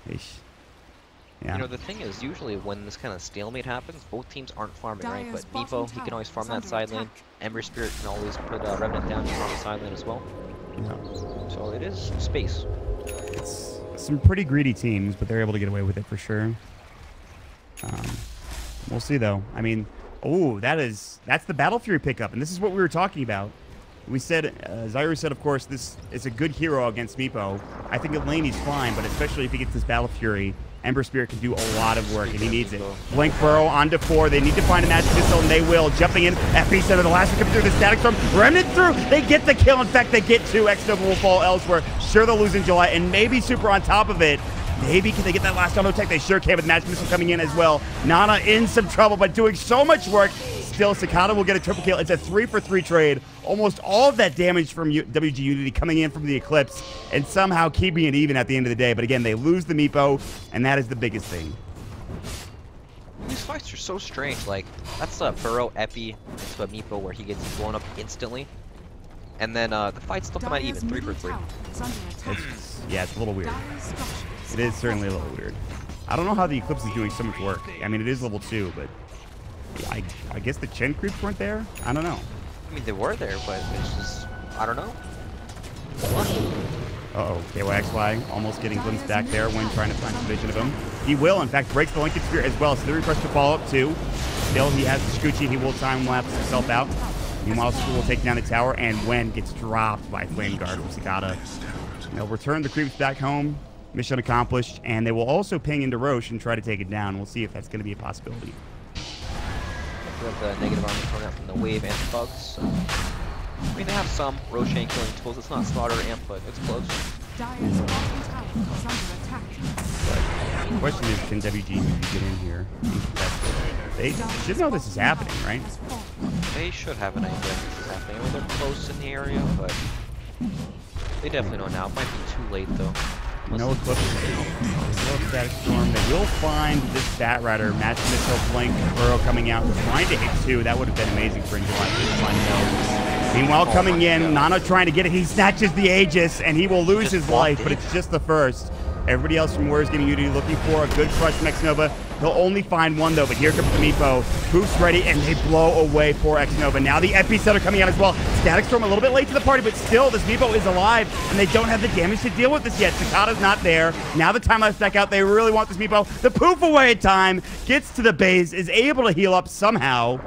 Eesh. Yeah. You know, the thing is, usually when this kind of stalemate happens, both teams aren't farming, right? But Meepo, he can always farm that side lane. Ember Spirit can always put Remnant down and farm the side lane as well. Yeah. So it is space. It's some pretty greedy teams, but they're able to get away with it for sure. We'll see, though. I mean, oh, that's the Battle Fury pickup, and this is what we were talking about. We said, Zyru said, of course, this is a good hero against Meepo. I think Eleni's fine, but especially if he gets this Battle Fury, Ember Spirit can do a lot of work, and he needs it. Blink Burrow onto 4. They need to find a magic missile, and they will. Jumping in at epicenter. The last one coming through the Static Storm. Remnant through. They get the kill. In fact, they get 2. X-Nova will fall elsewhere. Sure, they'll lose in July, and maybe Super on top of it. Maybe can they get that last auto tech? They sure can, with magic missile coming in as well. Nana in some trouble, but doing so much work. Still, Cicada will get a triple kill. It's a 3-for-3 trade. Almost all of that damage from WG.Unity coming in from the Eclipse and somehow keeping it even at the end of the day. But again, they lose the Meepo, and that is the biggest thing. These fights are so strange. Like, that's a Burrow Epi into a Meepo where he gets blown up instantly. And then the fights still come out even, 3-for-3. Yeah, it's a little weird. It is certainly a little weird. I don't know how the Eclipse is doing so much work. I mean, it is level 2, but I guess the Chen creeps weren't there? I don't know. I mean, they were there, but it's just, I don't know. Uh-oh, KYXY almost getting glimpsed back there when trying to find some vision of him. He will, in fact, breaks the Lincoln Spear as well, so the request to follow up too. Still, he has the Scoochie. He will time-lapse himself out. Meanwhile, School will take down the tower, and Wen gets dropped by Flame Guard with Cicada. They'll return the creeps back home. Mission accomplished, and they will also ping into Roche and try to take it down. We'll see if that's going to be a possibility. We have the negative armor coming out from the Wave and the Bugs. So. I mean, they have some Roche killing tools. It's not Slaughter Amp, but it's close. But the question is, can WG get in here? They should know this is happening, right? They should have an idea this is happening. I mean, they're close in the area, but they definitely know now. It might be too late, though. No Eclipse. Static Storm. They will find this Bat Rider. Magic Missile, Blink, Burrow coming out, trying to hit 2. That would have been amazing for July. Meanwhile, coming in, Nana trying to get it. He snatches the Aegis, and he will lose his life, but it's just the first. Everybody else from WarriorsGaming.Unity looking for a good crush from X-Nova. He'll only find one, though, but here comes the Meepo. Poof's ready, and they blow away for X-Nova. Now the epicenter coming out as well. Static Storm a little bit late to the party, but still, this Meepo is alive, and they don't have the damage to deal with this yet. Cicada's not there. Now the time lapse back out. They really want this Meepo. The Poof away at time. Gets to the base, is able to heal up somehow.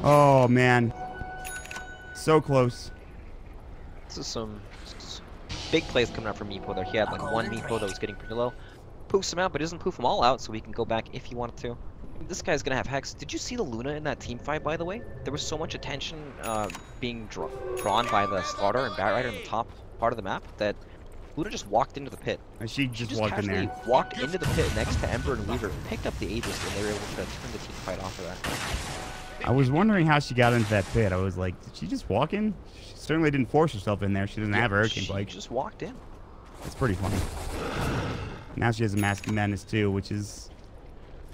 Oh, man. So close. This is some big plays coming out from Meepo there. He had like one Meepo that was getting pretty low. Poofs him out, but doesn't poof them all out, so he can go back if he wanted to. This guy's gonna have Hex. Did you see the Luna in that team fight, by the way? There was so much attention being drawn by the Slaughter and Bat Rider in the top part of the map that Luna just walked into the pit. She just walked in there. Walked into the pit next to Ember and Weaver, picked up the Aegis, and they were able to turn the team fight off of that. I was wondering how she got into that pit. I was like, did she just walk in? She certainly didn't force herself in there. She doesn't have a Hurricane Bike. She just walked in. It's pretty funny. Now she has a Mask of Madness too, which is,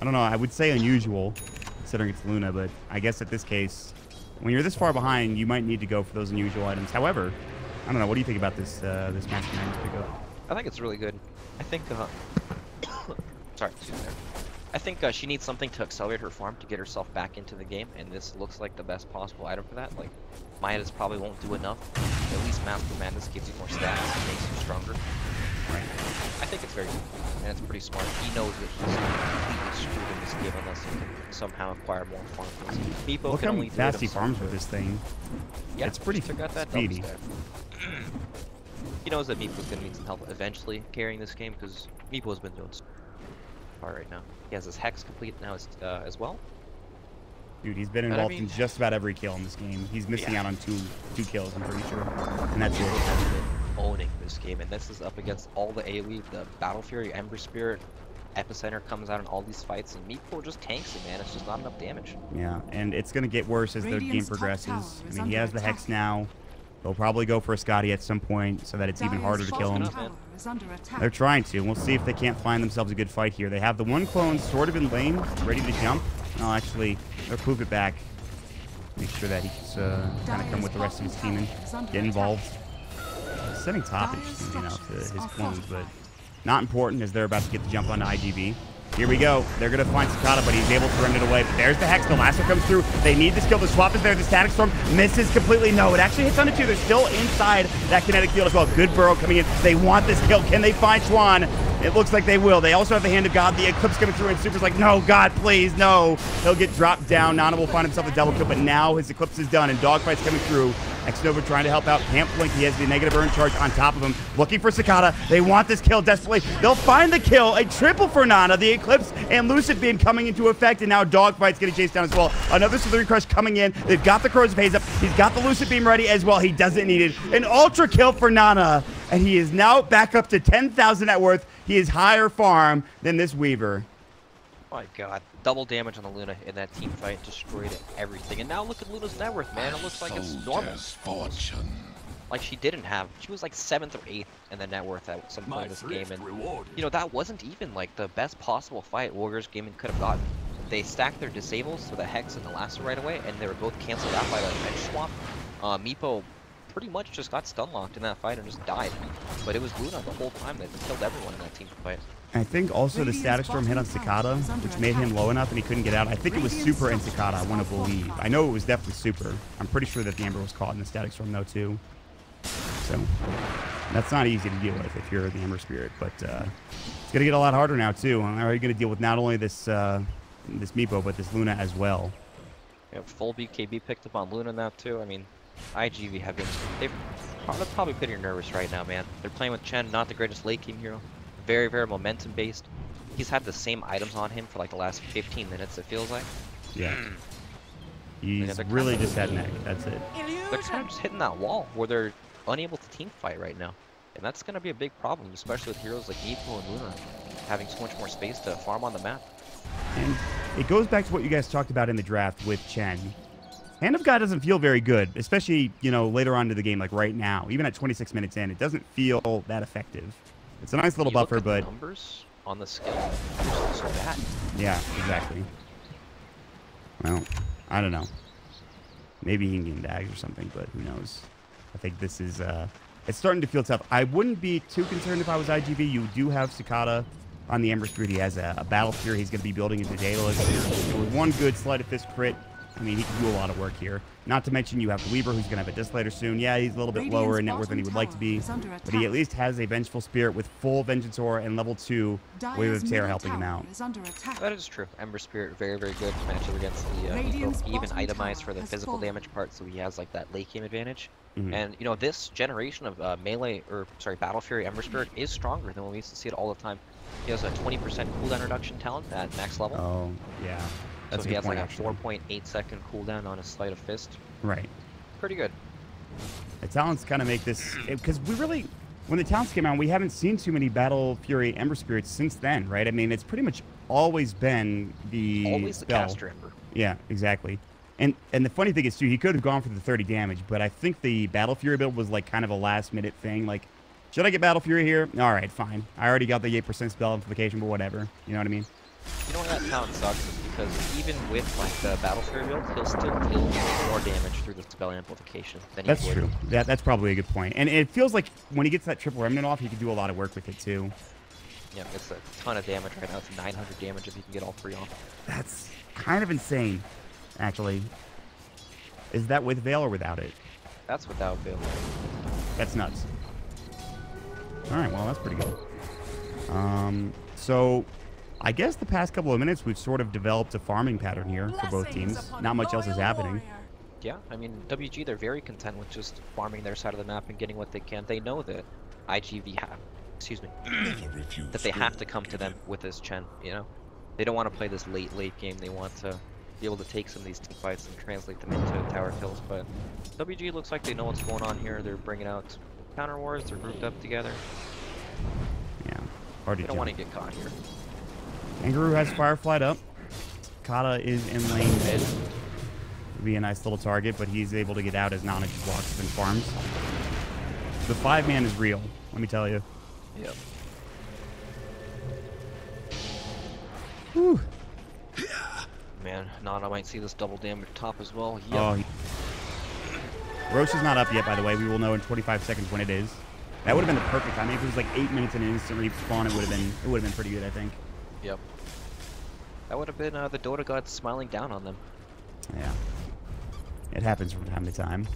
I don't know, I would say unusual, considering it's Luna, but I guess at this case, when you're this far behind, you might need to go for those unusual items. However, I don't know, what do you think about this this Mask of Madness pickup? I think it's really good. I think, sorry, excuse me there. I think she needs something to accelerate her farm to get herself back into the game, and this looks like the best possible item for that. Like, Midas probably won't do enough. At least Mask of Madness gives you more stats and makes you stronger. Right. I think it's very good, and it's pretty smart. He knows that he's completely screwed in this game unless he can somehow acquire more farm points. Meepo Look can how only fast he farms with this thing. Yeah, it's pretty speedy. He knows that Meepo's going to need some help eventually carrying this game, because Meepo's been doing so far right now. He has his Hex complete now as well. Dude, he's been involved in just about every kill in this game. He's missing out on two kills, I'm pretty sure. And that's it. Owning this game, and this is up against all the AoE, the Battle Fury, Ember Spirit, Epicenter comes out in all these fights, and Meepo just tanks it, man. It's just not enough damage. Yeah, and it's going to get worse as the game progresses. I mean, he has the Hex now. They'll probably go for a Scotty at some point so that it's even harder to kill him. They're trying to. We'll see if they can't find themselves a good fight here. They have the one clone sort of in lane, ready to jump. No, actually, they'll poof it back. Make sure that he can kind of come with the rest of his team and get involved. Setting top, interestingly enough, to his clones, but not important as they're about to get the jump onto iG.Vit. Here we go. They're going to find Cicada, but he's able to run it away. But there's the Hex. The lasso comes through. They need the skill. The swap is there. The Static Storm misses completely. No, it actually hits onto 2. They're still inside that kinetic field as well. Good Burrow coming in. They want this kill. Can they find Swan? It looks like they will. They also have the Hand of God. The Eclipse coming through, and Super's like, no, God, please, no. He'll get dropped down. Nana will find himself a double kill, but now his Eclipse is done, and Dogfight's coming through. Xnova trying to help out. Can't blink. He has the negative burn charge on top of him. Looking for Cicada. They want this kill desperately. They'll find the kill. A triple for Nana. The Eclipse and Lucid Beam coming into effect, and now Dogfight's getting chased down as well. Another Slithering Crush coming in. They've got the Crow's Phase up. He's got the Lucid Beam ready as well. He doesn't need it. An ultra kill for Nana, and he is now back up to 10,000 net worth. He is higher farm than this Weaver. My God, double damage on the Luna in that team fight, destroyed everything. And now look at Luna's net worth, man. It looks like it's normal. Fortune. Like she didn't have, she was like 7th or 8th in the net worth at some point in this game. And, you know, that wasn't even like the best possible fight Warriors Gaming could have gotten. They stacked their disables, so the Hex and the Lasso right away, and they were both canceled out by the bench swap. Meepo pretty much just got stun locked in that fight and just died. But it was Luna the whole time that killed everyone in that team fight. I think also the Static Storm hit on Cicada, which made him low enough and he couldn't get out. I think it was Super and Cicada, I want to believe. I know it was definitely Super. I'm pretty sure that the Ember was caught in the Static Storm though too. So that's not easy to deal with if you're the Ember Spirit, but it's going to get a lot harder now too. How are you going to deal with not only this this Meepo, but this Luna as well? Yeah, full BKB picked up on Luna now too. I mean, iG.Vit have been, they're probably pretty nervous right now, man. They're playing with Chen, not the greatest late game hero. Very, very momentum based. He's had the same items on him for like the last 15 minutes, it feels like. Yeah. He's really just had neck, that's it. They're kind of just hitting that wall where they're unable to team fight right now. And that's going to be a big problem, especially with heroes like Meepo and Luna having so much more space to farm on the map. And it goes back to what you guys talked about in the draft with Chen. Hand of God doesn't feel very good, especially, you know, later on into the game, like right now. Even at 26 minutes in, it doesn't feel that effective. It's a nice little buffer, but numbers on the skill are so bad. Yeah, exactly. Well, I don't know. Maybe he can get dags or something, but who knows? I think this is it's starting to feel tough. I wouldn't be too concerned if I was iG.Vit. You do have Cicada on the Ember Spirit. He has a Battle Fury he's going to be building into Daedalus. With one good Sleight of Fist crit, I mean, he can do a lot of work here. Not to mention you have the Weaver, who's going to have a Discillator soon. Yeah, he's a little bit lower in net worth than he would like to be, but he at least has a Vengeful Spirit with full Vengeance Aura and level 2 Wave of Terror helping him out. That is true. Ember Spirit, very, very good to match up against the Meepo. Even itemized for the physical damage part, so he has like that late game advantage. And, you know, this generation of melee, or sorry, Battle Fury Ember Spirit is stronger than when we used to see it all the time. He has a 20% cooldown reduction talent at max level. Oh, yeah. That's so he has like a 4.8 second cooldown on his Sleight of Fist. Right. Pretty good. The talents kind of make this, because we really, when the talents came out, we haven't seen too many Battle Fury Ember Spirits since then, right? I mean, it's pretty much always been the the caster Ember. Yeah, exactly. And the funny thing is too, he could have gone for the 30 damage, but I think the Battle Fury build was like kind of a last minute thing. Like, should I get Battle Fury here? All right, fine. I already got the 8% spell amplification, but whatever. You know what I mean? You know why that talent sucks is because even with like the Battle Fury build, he'll still deal more damage through the spell amplification than he would. That's true. That's probably a good point. And it feels like when he gets that triple remnant off, he can do a lot of work with it too. Yeah, it's a ton of damage right now. It's 900 damage if he can get all 3 off. That's kind of insane, actually. Is that with Veil or without it? That's without Veil. That's nuts. All right, well, that's pretty good. So I guess the past couple of minutes, we've sort of developed a farming pattern here for both teams. Not much else is happening. Yeah, I mean, WG, they're very content with just farming their side of the map and getting what they can. They know that iG.Vit that they have to come to them with this Chen, you know? They don't want to play this late game. They want to be able to take some of these team fights and translate them into tower kills, but WG looks like they know what's going on here. They're bringing out counter wars. They're grouped up together. Yeah, hard to They don't want to get caught here. Kangaroo has Fireflied up. Kata is in lane mid. Would be a nice little target, but he's able to get out as Nana just blocks and farms. The 5-man is real, let me tell you. Yep. Whew. Man, Nana might see this double damage top as well. Yep. Oh, Roche is not up yet, by the way. We will know in 25 seconds when it is. That would have been the perfect time. If it was like 8 minutes and an instant respawn, it would have been pretty good, I think. Yep. That would have been the Dota gods smiling down on them. Yeah. It happens from time to time.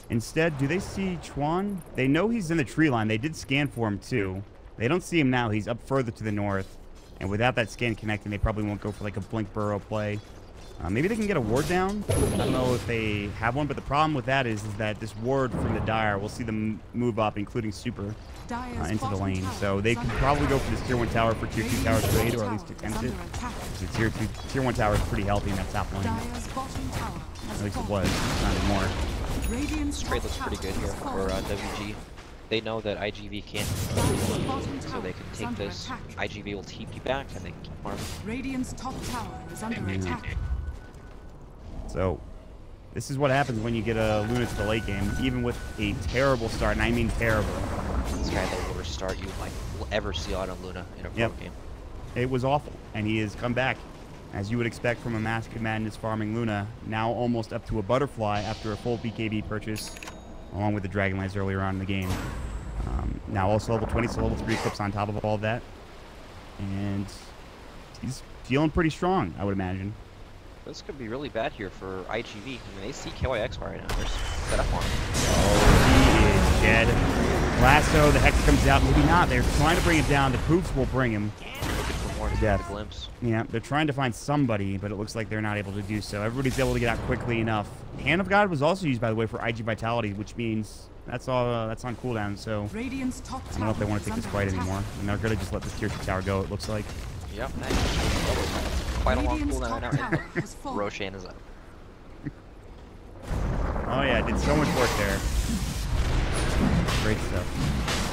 Instead, do they see Chuan? They know he's in the tree line. They did scan for him, too. They don't see him now. He's up further to the north. And without that scan connecting, they probably won't go for like a Blink Burrow play. Maybe they can get a ward down. I don't know if they have one, but the problem with that is that this ward from the Dire will see them move up, including Super, into the lane. So they could probably go for this tier 1 tower for tier 2 tower trade, or at least attempt it. The tier 1 tower is pretty healthy in that top lane. At least it was, not anymore. This trade looks pretty good here for WG. They know that iG.Vit can't, so they can take this. iG.Vit will TP back, and they can keep farming. Radiant's top tower is under attack. So, this is what happens when you get a Luna to the late game, even with a terrible start, and I mean terrible. This guy had the worst start you will ever see out on Luna in a pro game. It was awful, and he has come back, as you would expect from a Mask of Madness farming Luna, now almost up to a Butterfly after a full BKB purchase, along with the Dragonlance earlier on in the game. Now also level 20, so level 3 Eclipse on top of all of that. And he's feeling pretty strong, I would imagine. This could be really bad here for iG.Vit. I mean, they see KYX right now. They're set up on him. Oh, he is dead. Lasso, the Hex comes out. Maybe not. They're trying to bring it down. The Poofs will bring him. Looking for more death. Glimpse. Yeah, they're trying to find somebody, but it looks like they're not able to do so. Everybody's able to get out quickly enough. Hand of God was also used, by the way, for iG.Vitality, which means that's all. That's on cooldown. So I don't know if they want to take this fight anymore, and they're gonna just let this tier 2 tower go. It looks like. Yep. Quite a long cooldown right now. Roshan is up. Oh yeah, did so much work there. Great stuff.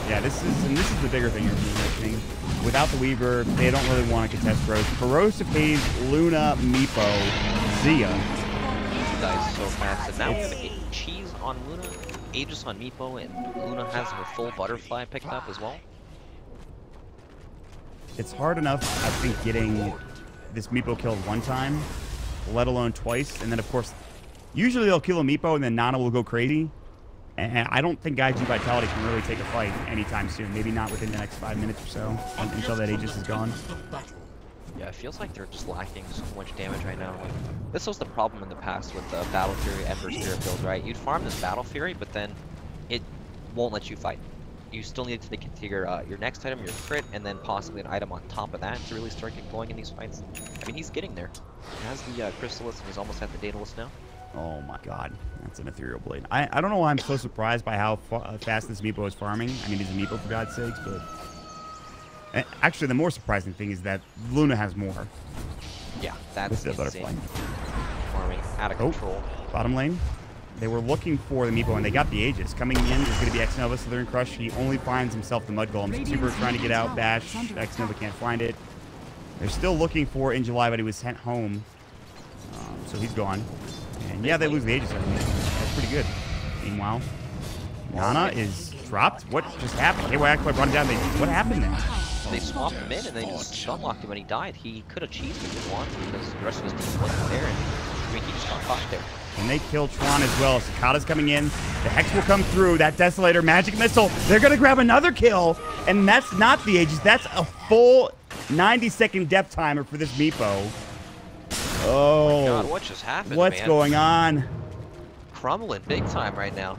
Yeah, this is the bigger thing you're mentioning. Without the Weaver, they don't really want to contest Rose. Ferosa pays Luna, Meepo, Zia. These guys so fast. And now we have Cheese on Luna, Aegis on Meepo, and Luna has her full Butterfly picked up as well. It's hard enough, I think, getting this Meepo killed one time, let alone twice. And then, of course, usually they'll kill a Meepo and then Nana will go crazy. And I don't think iG.Vitality can really take a fight anytime soon. Maybe not within the next 5 minutes or so, until that Aegis is gone. Yeah, it feels like they're just lacking so much damage right now. Like, this was the problem in the past with the Battle Fury Ember Spirit build, right? You'd farm this Battle Fury, but then it won't let you fight. You still need to get your next item, your crit, and then possibly an item on top of that to really start getting going in these fights. I mean, he's getting there. He has the Chrysalis, and he's almost at the Daedalus now. Oh my god, that's an Ethereal Blade. I don't know why I'm so surprised by how fast this Meepo is farming. I mean, he's a Meepo for God's sakes, but... Actually, the more surprising thing is that Luna has more. Yeah, that's the Butterfly. Farming out of control. Bottom lane. They were looking for the Meepo, and they got the Aegis. Coming in is going to be X-Nova, Slither Crush. He only finds himself the Mud Golem. Super trying to get out, bash. X-Nova can't find it. They're still looking for in July, but he was sent home. So he's gone. And yeah, they lose the Aegis. That's pretty good. Meanwhile, Nana is dropped. What just happened? KYX brought him down. What happened there? They swapped him in, and they just stun-locked him when he died. He could have cheesed if he wanted, because the rest of his team wasn't there, and I mean, he just got caught there. And they kill Tron as well. Cicada's coming in. The Hex will come through. That Desolator Magic Missile. They're going to grab another kill. And that's not the Aegis. That's a full 90-second death timer for this Meepo. Oh. My God, what just happened, What's going on? Crumbling big time right now.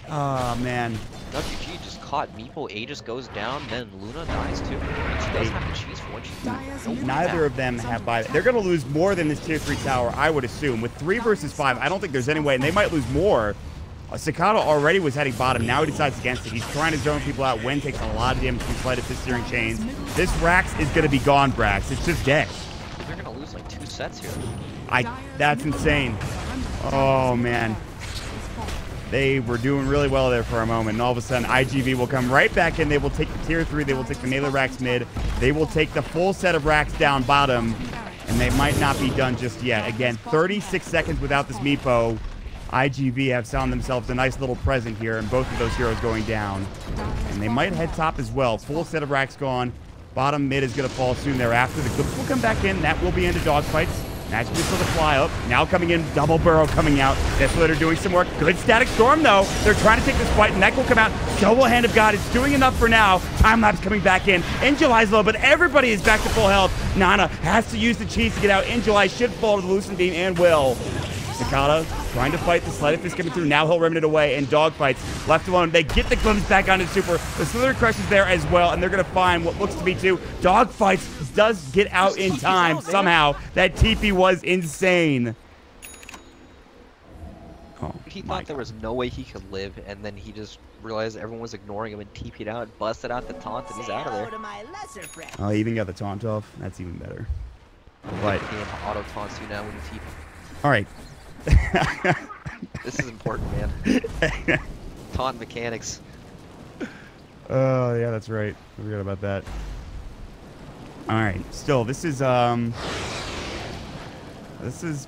Oh, man. WG just caught Meepo. Aegis goes down, then Luna dies too. And she does have to cheese for what she did. Neither of them have buy. They're going to lose more than this tier 3 tower, I would assume. With 3 versus 5, I don't think there's any way. And they might lose more. Cicada already was heading bottom. Now he decides against it. He's trying to zone people out. Wen takes a lot of damage from Sleight of Fist Searing Chains. This Rax is going to be gone, Brax. It's just dead. They're going to lose like 2 sets here. That's insane. Oh, man. They were doing really well there for a moment, and all of a sudden, iG.Vit will come right back in. They will take the tier 3. They will take the melee racks mid. They will take the full set of racks down bottom, and they might not be done just yet. Again, 36 seconds without this Meepo. iG.Vit have found themselves a nice little present here, and both of those heroes going down. And they might head top as well. Full set of racks gone. Bottom mid is going to fall soon thereafter. The Clips will come back in. That will be into dogfights. Magic Missile to fly up. Now coming in, double burrow coming out. Desolator doing some work. Good static storm, though. They're trying to take this fight, and that will come out. Double Hand of God. It's doing enough for now. Time Lapse coming back in. In July's low, but everybody is back to full health. Nana has to use the cheese to get out. In July should fall to the Lucent Beam and will. Cicada trying to fight the Sleight of Fist coming through. Now he'll remnant away, and Dogfights left alone. They get the glimpse back on his super. The Slither Crush is there as well, and they're going to find what looks to be two. Dogfights does get out in time somehow. That TP was insane. Oh, he thought there was no way he could live, and then he just realized everyone was ignoring him and TP'd out, busted out the taunt, and he's out of there. Oh, he even got the taunt off. That's even better. But he auto taunts you now when you TP. All right. This is important, man. Taunt mechanics. Oh, yeah, that's right. I forgot about that. All right. Still, this is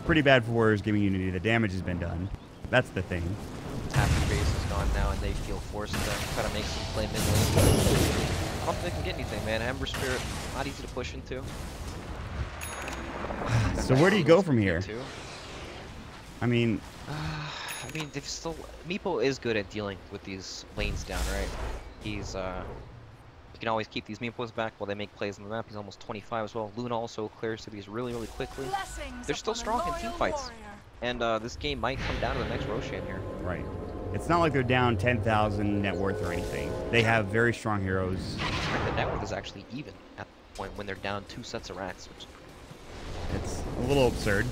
pretty bad for WarriorsGaming.Unity. The damage has been done. That's the thing. Happy Base is gone now, and they feel forced to try to make some play mid lane. I don't think they can get anything, man. Ember Spirit, not easy to push into. So where do you go from here? I mean, they've still. Meepo is good at dealing with these lanes down, right? He's you can always keep these Meepos back while they make plays on the map. He's almost 25 as well. Luna also clears cities really, really quickly. They're still strong in team fights, and this game might come down to the next Roshan here. Right. It's not like they're down 10,000 net worth or anything. They have very strong heroes. The net worth is actually even at the point when they're down 2 sets of racks, which it's a little absurd.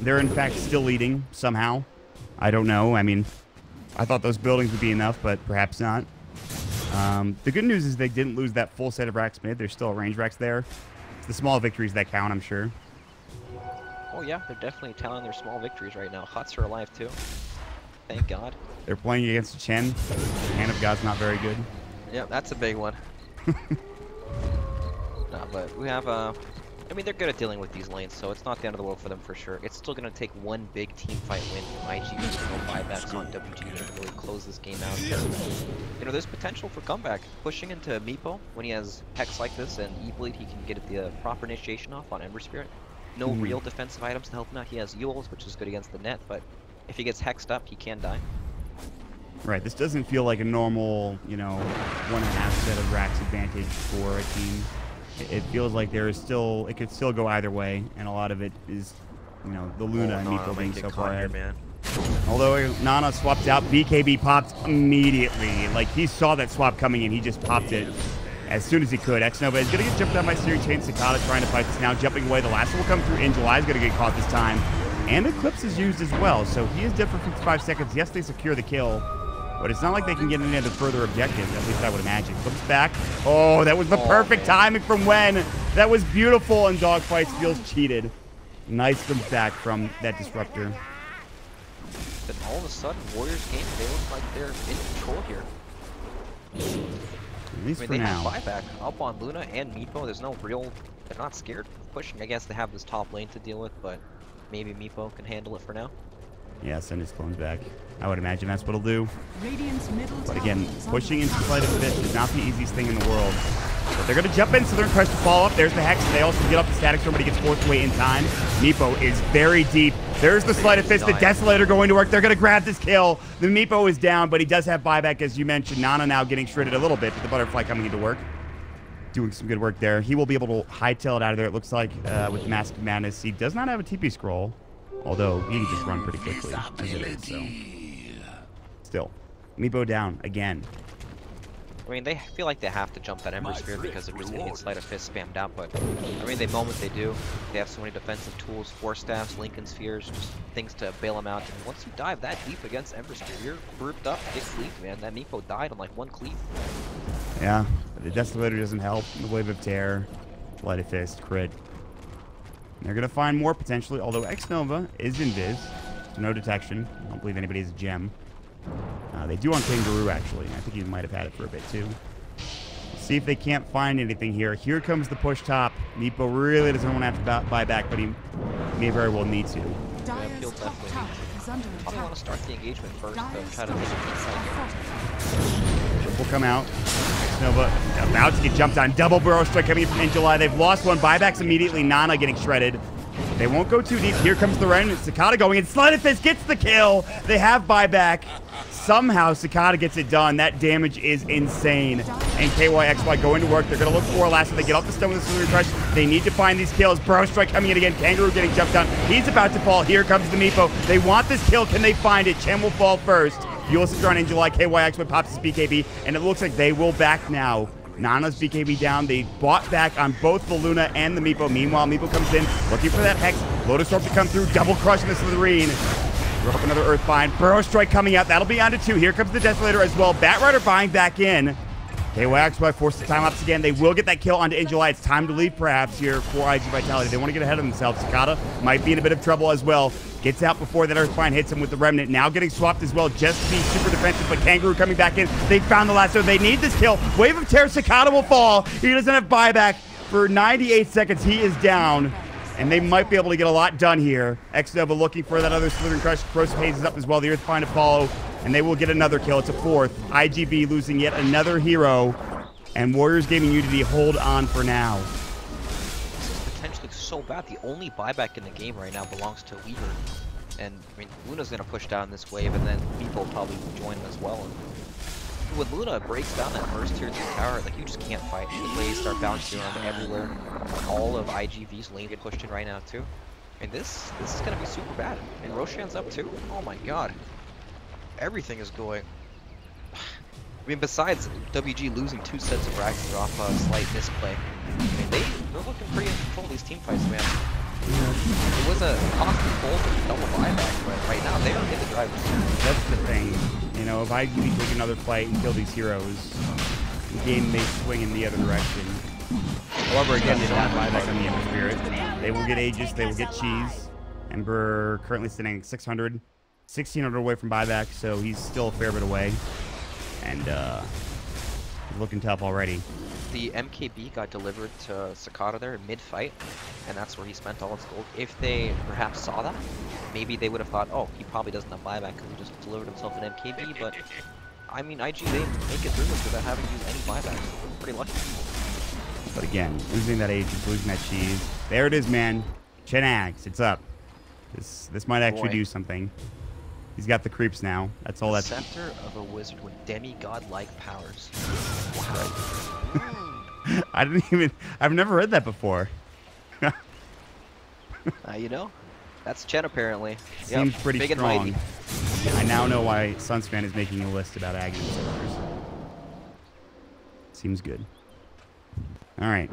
They're in fact still leading somehow. I don't know. I mean, I thought those buildings would be enough, but perhaps not. The good news is they didn't lose that full set of racks mid. There's still range racks there. It's the small victories that count, I'm sure. Oh yeah, they're definitely tallying their small victories right now. Huts are alive too. Thank God. They're playing against Chen. Hand of God's not very good. Yeah, that's a big one. No, but we have I mean, they're good at dealing with these lanes, so it's not the end of the world for them for sure. It's still going to take one big team fight win from iG with no buybacks on WG to really close this game out. You know, there's potential for comeback. Pushing into Meepo when he has Hex like this and E-Bleed, he can get the proper initiation off on Ember Spirit. No real defensive items to help him out. He has Yules, which is good against the net, but if he gets hexed up, he can die. Right, this doesn't feel like a normal, you know, 1.5 set of racks advantage for a team. It feels like there is still, it could still go either way, and a lot of it is, you know, the Luna and Meepo being so far ahead. Man. Although Nana swapped out, BKB popped immediately. Like, he saw that swap coming in, he just popped it as soon as he could. X-Nova is going to get jumped out by Series Chain. Cicada trying to fight this now, jumping away. The last one will come through in July, is going to get caught this time. And Eclipse is used as well, so he is dead for 55 seconds. Yes, they secure the kill, but it's not like they can get any other further objectives, at least I would imagine. Flips back. Oh, that was the perfect timing from Wen. That was beautiful, and Dogfights feels cheated. Nice comes back from that disruptor. Then all of a sudden, Warriors game, they look like they're in control here. At least for now. They have buyback up on Luna and Meepo. There's no real, they're not scared of pushing. I guess they have this top lane to deal with, but maybe Meepo can handle it for now. Yeah, send his clones back. I would imagine that's what he'll do. But again, pushing into Sleight of Fist is not the easiest thing in the world. But they're going to jump in, so they're going to press to follow up. There's the Hex. They also get up the Static Storm, but he gets forced away in time. Meepo is very deep. There's the Sleight of Fist. The Desolator going to work. They're going to grab this kill. The Meepo is down, but he does have buyback, as you mentioned. Nana now getting shredded a little bit, but the Butterfly coming into work. Doing some good work there. He will be able to hightail it out of there, it looks like, with Mask of Madness. He does not have a TP scroll, although he can just run pretty quickly. As it is, so. Still, Meepo down again. I mean, they feel like they have to jump that Ember Sphere because they're just going to get Sleight of Fist spammed out, but I mean, the moment they do, they have so many defensive tools, Force Staffs, Lincoln Spheres, just things to bail them out. And once you dive that deep against Ember Sphere, you're grouped up, get cleaved, man. That Meepo died on like one cleave. Yeah, the Desolator doesn't help. The Wave of Terror, Sleight of Fist, crit. And they're going to find more potentially, although X-Nova is invis, so no detection. I don't believe anybody has a gem. They do on Kangaroo, actually. I think he might have had it for a bit, too. See if they can't find anything here. Here comes the push top. Meepo really doesn't want to have to buy back, but he may very well need to. Yeah, he'll definitely probably want to start the engagement first, to try to make it inside here. Will come out. Nova about to get jumped on. Double Burrow Strike coming in July. They've lost one. Buybacks immediately. Nana getting shredded. They won't go too deep. Here comes the Remnant. Cicada going in. Sleight of Fist gets the kill. They have buyback. somehow Cicada gets it done. That damage is insane. And KYXY going to work. They're going to look for a lasso. They get off the stone with the Slithering Crush. They need to find these kills. Bro Strike coming in again. Kangaroo getting jumped down. He's about to fall. Here comes the Meepo. They want this kill. Can they find it? Chen will fall first. Ulysses on in July. KYXY pops his BKB. And it looks like they will back now. Nana's BKB down. They bought back on both the Luna and the Meepo. Meanwhile, Meepo comes in looking for that Hex. Lotus Orb to come through. Double crushing the Slitherine. Throw up another Earthbind. Burrow Strike coming out. That'll be on to 2. Here comes the Desolator as well. Batrider buying back in. KYXY forces the time-lapse again. They will get that kill onto July. It's time to leave perhaps here for iG.Vitality. They want to get ahead of themselves. Cicada might be in a bit of trouble as well. Gets out before that Earthbind hits him with the Remnant. Now getting swapped as well just to be super defensive, but Kangaroo coming back in. They found the lasso. They need this kill. Wave of Terror. Cicada will fall. He doesn't have buyback. For 98 seconds, he is down. And they might be able to get a lot done here. X-Nova looking for that other Slithering Crush. Corrosive Haze is up as well. The Earthbind to follow. And they will get another kill. It's a 4th. iG.Vit losing yet another hero. And WarriorsGaming.Unity hold on for now. This is potentially so bad. The only buyback in the game right now belongs to Weaver. And, I mean, Luna's going to push down this wave, and then people probably will join as well. And when Luna breaks down that first tier 2 tower, like, you just can't fight. The waves start bouncing around everywhere. All of iG.Vit's lane get pushed in right now, too. And this is going to be super bad. And Roshan's up, too. Oh, my God. Everything is going... I mean, besides WG losing 2 sets of racks off a slight misplay, I mean, they're looking pretty in control of these team fights, man. It was a costly goal for double buyback, but right now they are in the driver's seat. That's the thing. You know, if iG.Vit take another fight and kill these heroes, the game may swing in the other direction. However, again, they don't have buyback on the Ember Spirit. They will get Aegis, they will get Cheese. Ember currently sitting at 600, 1600 away from buyback, so he's still a fair bit away. And he's looking tough already. The MKB got delivered to Cicada there mid-fight, and that's where he spent all his gold. If they perhaps saw that, maybe they would have thought, oh, he probably doesn't have buyback because he just delivered himself an MKB, but I mean, IG, they make it through this without having to use any buyback. We're pretty lucky. But again, losing that Aegis, losing that Cheese. There it is, man. Chenags, it's up. This might actually do something. He's got the creeps now. That's all that's... Scepter of a wizard with demigod-like powers. I've never read that before. You know, that's Chen apparently. Seems pretty big strong. And mighty. I now know why Sunspan is making a list about Agony Scepters. Seems good. Alright.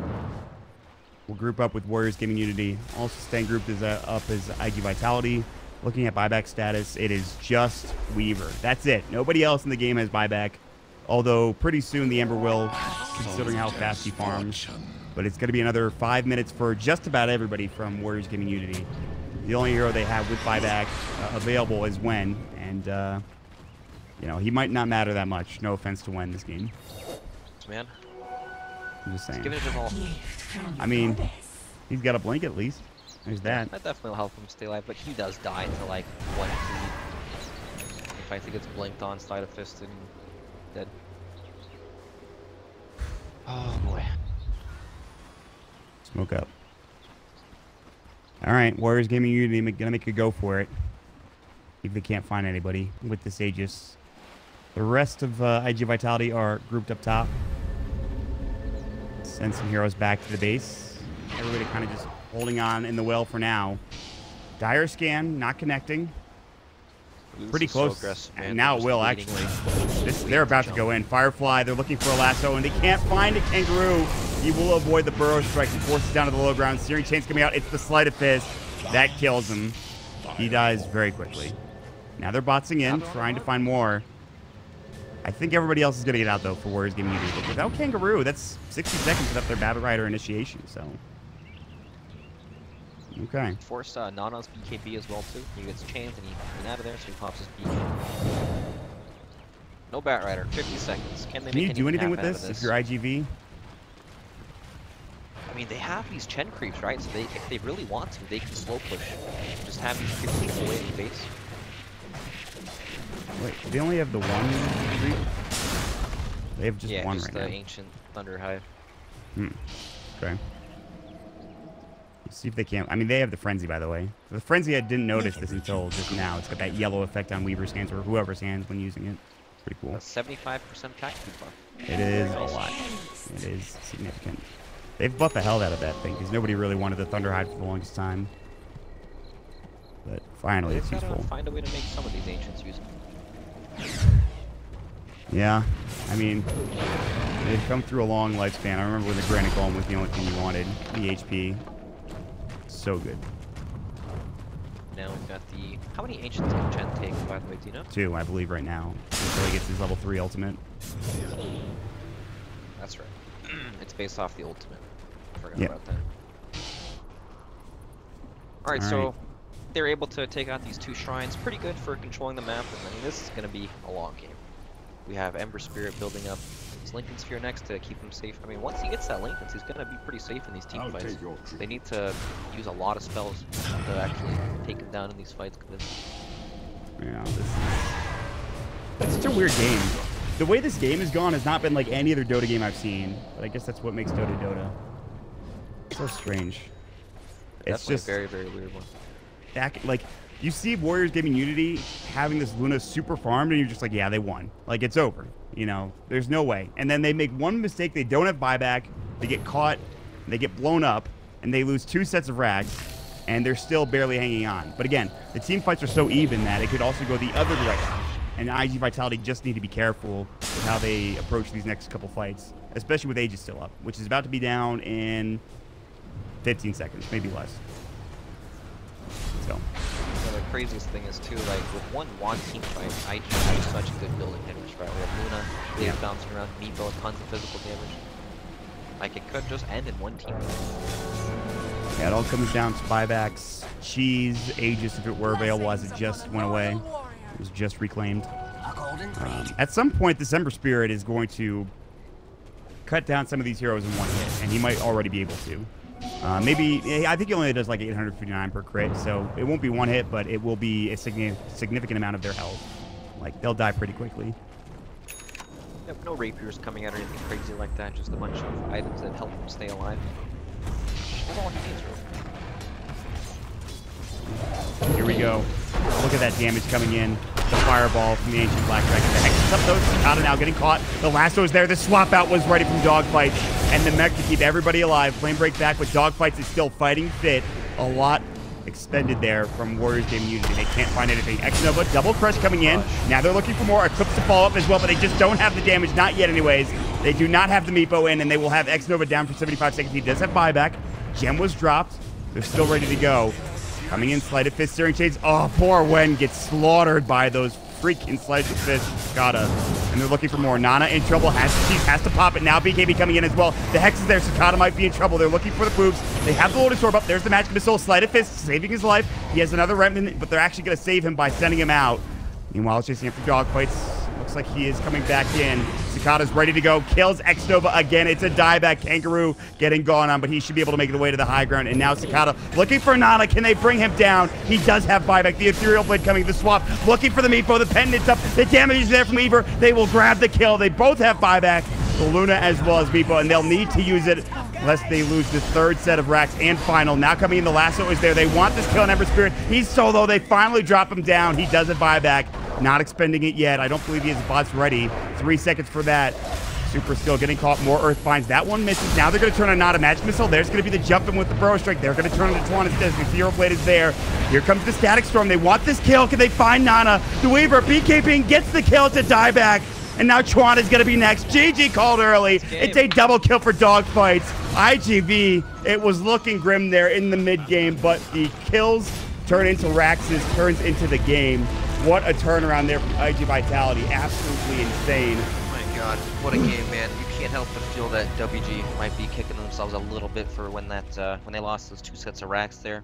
We'll group up with WarriorsGaming.Unity. Also staying grouped up as iG.Vitality. Looking at buyback status, it is just Weaver. That's it. Nobody else in the game has buyback. Although pretty soon the Ember will, considering how fast he farms. But it's going to be another 5 minutes for just about everybody from WarriorsGaming.Unity. The only hero they have with buyback available is Wen. And, you know, he might not matter that much. No offense to Wen this game. Man. I'm just saying. Give it a all. I mean, he's got a blink at least. There's that. That definitely will help him stay alive, but he does die to like 1 feed. If I think it's blinked on, Sleight of Fist, and dead. Oh boy. Smoke up. Alright, WarriorsGaming.Unity gonna make a go for it. If they can't find anybody with this Aegis. The rest of iG.Vitality are grouped up top. Send some heroes back to the base. Everybody kind of just holding on in the well for now. Dire Scan, not connecting. Pretty close. So and now it will, actually. They're about to go in. Firefly, they're looking for a lasso, and they can't find a Kangaroo. He will avoid the Burrow Strike and forces down to the low ground. Searing Chain's coming out. It's the Sleight of Fist. That kills him. He dies very quickly. Now they're botsing in, trying to find more. I think everybody else is going to get out, though, for WarriorsGaming.Unity. But without Kangaroo, that's 60 seconds without their Battle Rider initiation, so... Okay. Force Nana's BKB as well too. He gets chains and he's out of there, so he pops his BKB. No Bat Rider, 50 seconds. Can you do anything with this if you're iG.Vit? I mean, they have these Chen creeps, right? So if they really want to, they can slow push. Just have these creeps take away the base. Wait, they only have the one creep? They have just one just right now. Ancient Thunder Hive. Okay. Let's see if they can. I mean, they have the Frenzy, by the way. The Frenzy, I didn't notice this until just now. It's got that yellow effect on Weaver's hands or whoever's hands when using it. Pretty cool. A 75% attack speed buff. It is a lot. It is significant. They've buffed the hell out of that thing because nobody really wanted the Thunderhide for the longest time. But finally, it's useful. Find a way to make some of these ancients usable. Yeah, I mean, they've come through a long lifespan. I remember when the Granite Golem was the only thing you wanted. The HP. So good. Now we've got the... How many ancients can Chen take, by the way, do you know? 2, I believe, right now. Until he gets his level 3 ultimate. That's right. It's based off the ultimate. I forgot Yep. about that. Alright, so they're able to take out these 2 shrines. Pretty good for controlling the map. And I mean, this is going to be a long game. We have Ember Spirit building up his Lincoln Sphere next to keep him safe. I mean, once he gets that Lincoln, he's going to be pretty safe in these team fights. They need to use a lot of spells to actually take him down in these fights. Yeah, that's such a weird game. The way this game has gone has not been like any other Dota game I've seen. But I guess that's what makes Dota Dota. It's so strange. It's Definitely just a very, very weird one. Like, you see Warriors Gaming.Unity having this Luna super farmed, and you're just like, yeah, they won. Like, it's over. You know, there's no way. And then they make one mistake. They don't have buyback. They get caught. They get blown up. And they lose 2 sets of rags. And they're still barely hanging on. But again, the team fights are so even that it could also go the other direction. And iG.Vitality just need to be careful with how they approach these next couple fights. Especially with Aegis still up, which is about to be down in 15 seconds, maybe less. So... The craziest thing is too, like with one team fight, iG has such good building damage, right? We have Luna, Leaves bouncing around, Meepo, tons of physical damage. Like it could just end in one team. Yeah, it all comes down to buybacks, cheese, Aegis if it were available, as it just went away. It was just reclaimed. At some point, this Ember Spirit is going to cut down some of these heroes in one hit, and he might already be able to. Maybe, I think he only does like 859 per crit, so it won't be one hit, but it will be a significant amount of their health. Like, they'll die pretty quickly. Yep, no rapiers coming out or anything crazy like that, just a bunch of items that help them stay alive. Here we go. Look at that damage coming in. The fireball from the Ancient Black Dragon. The Hex is up though. Cicada now getting caught. The lasso is there. The swap out was ready from Dogfight. And the mech to keep everybody alive. Flame break back, but Dogfights is still fighting fit. A lot expended there from Warriors Gaming.Unity. They can't find anything. X-Nova, double crush coming in. Now they're looking for more. Eclipse to follow up as well, but they just don't have the damage. Not yet anyways. They do not have the Meepo in, and they will have X-Nova down for 75 seconds. He does have buyback. Gem was dropped. They're still ready to go. Coming in, Sleight of Fist, Searing Shades. Oh, poor Wen gets slaughtered by those freaking Sleight of Fist. Cicada. And they're looking for more. Nana in trouble. Has to pop it. Now BKB coming in as well. The Hex is there. Cicada might be in trouble. They're looking for the poops. They have the Lotus Orb up. There's the Magic Missile. Sleight of Fist saving his life. He has another Remnant, but they're actually going to save him by sending him out. Meanwhile, chasing after Dogfights. Looks like he is coming back in. Cicada's ready to go. Kills X-Nova again. It's a dieback. Kangaroo getting gone on, but he should be able to make it away to the high ground. And now Cicada looking for Nana. Can they bring him down? He does have buyback. The Ethereal Blade coming. The swap. Looking for the Meepo. The pendant's up. The damage is there from Weaver. They will grab the kill. They both have buyback. The Luna as well as Meepo, and they'll need to use it lest they lose this third set of racks and final. Now coming in, the lasso is there. They want this kill on Ember Spirit. He's solo. They finally drop him down. He does have buyback. Not expending it yet. I don't believe he has bots ready. 3 seconds for that. Super still getting caught. More Earth Binds. That one misses. Now they're going to turn on Nana. Magic Missile. There's going to be the jump in with the Burrow Strike. They're going to turn it to Twan instead. The Ethereal Blade is there. Here comes the Static Storm. They want this kill. Can they find Nana? The Weaver BKB gets the kill to die back. And now Twan is going to be next. GG called early. It's a double kill for Dogfights. iG.Vit. It was looking grim there in the mid game, but the kills turn into Raxes, turns into the game. What a turnaround there from iG.Vitality. Absolutely insane. Oh my god, what a game, man. You can't help but feel that WG might be kicking themselves a little bit for when they lost those 2 sets of racks there.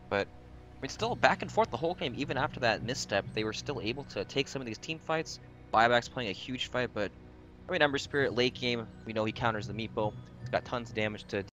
But I mean, still back and forth the whole game. Even after that misstep, they were still able to take some of these team fights. Buyback's playing a huge fight, but I mean, Ember Spirit late game, we know he counters the Meepo. He's got tons of damage to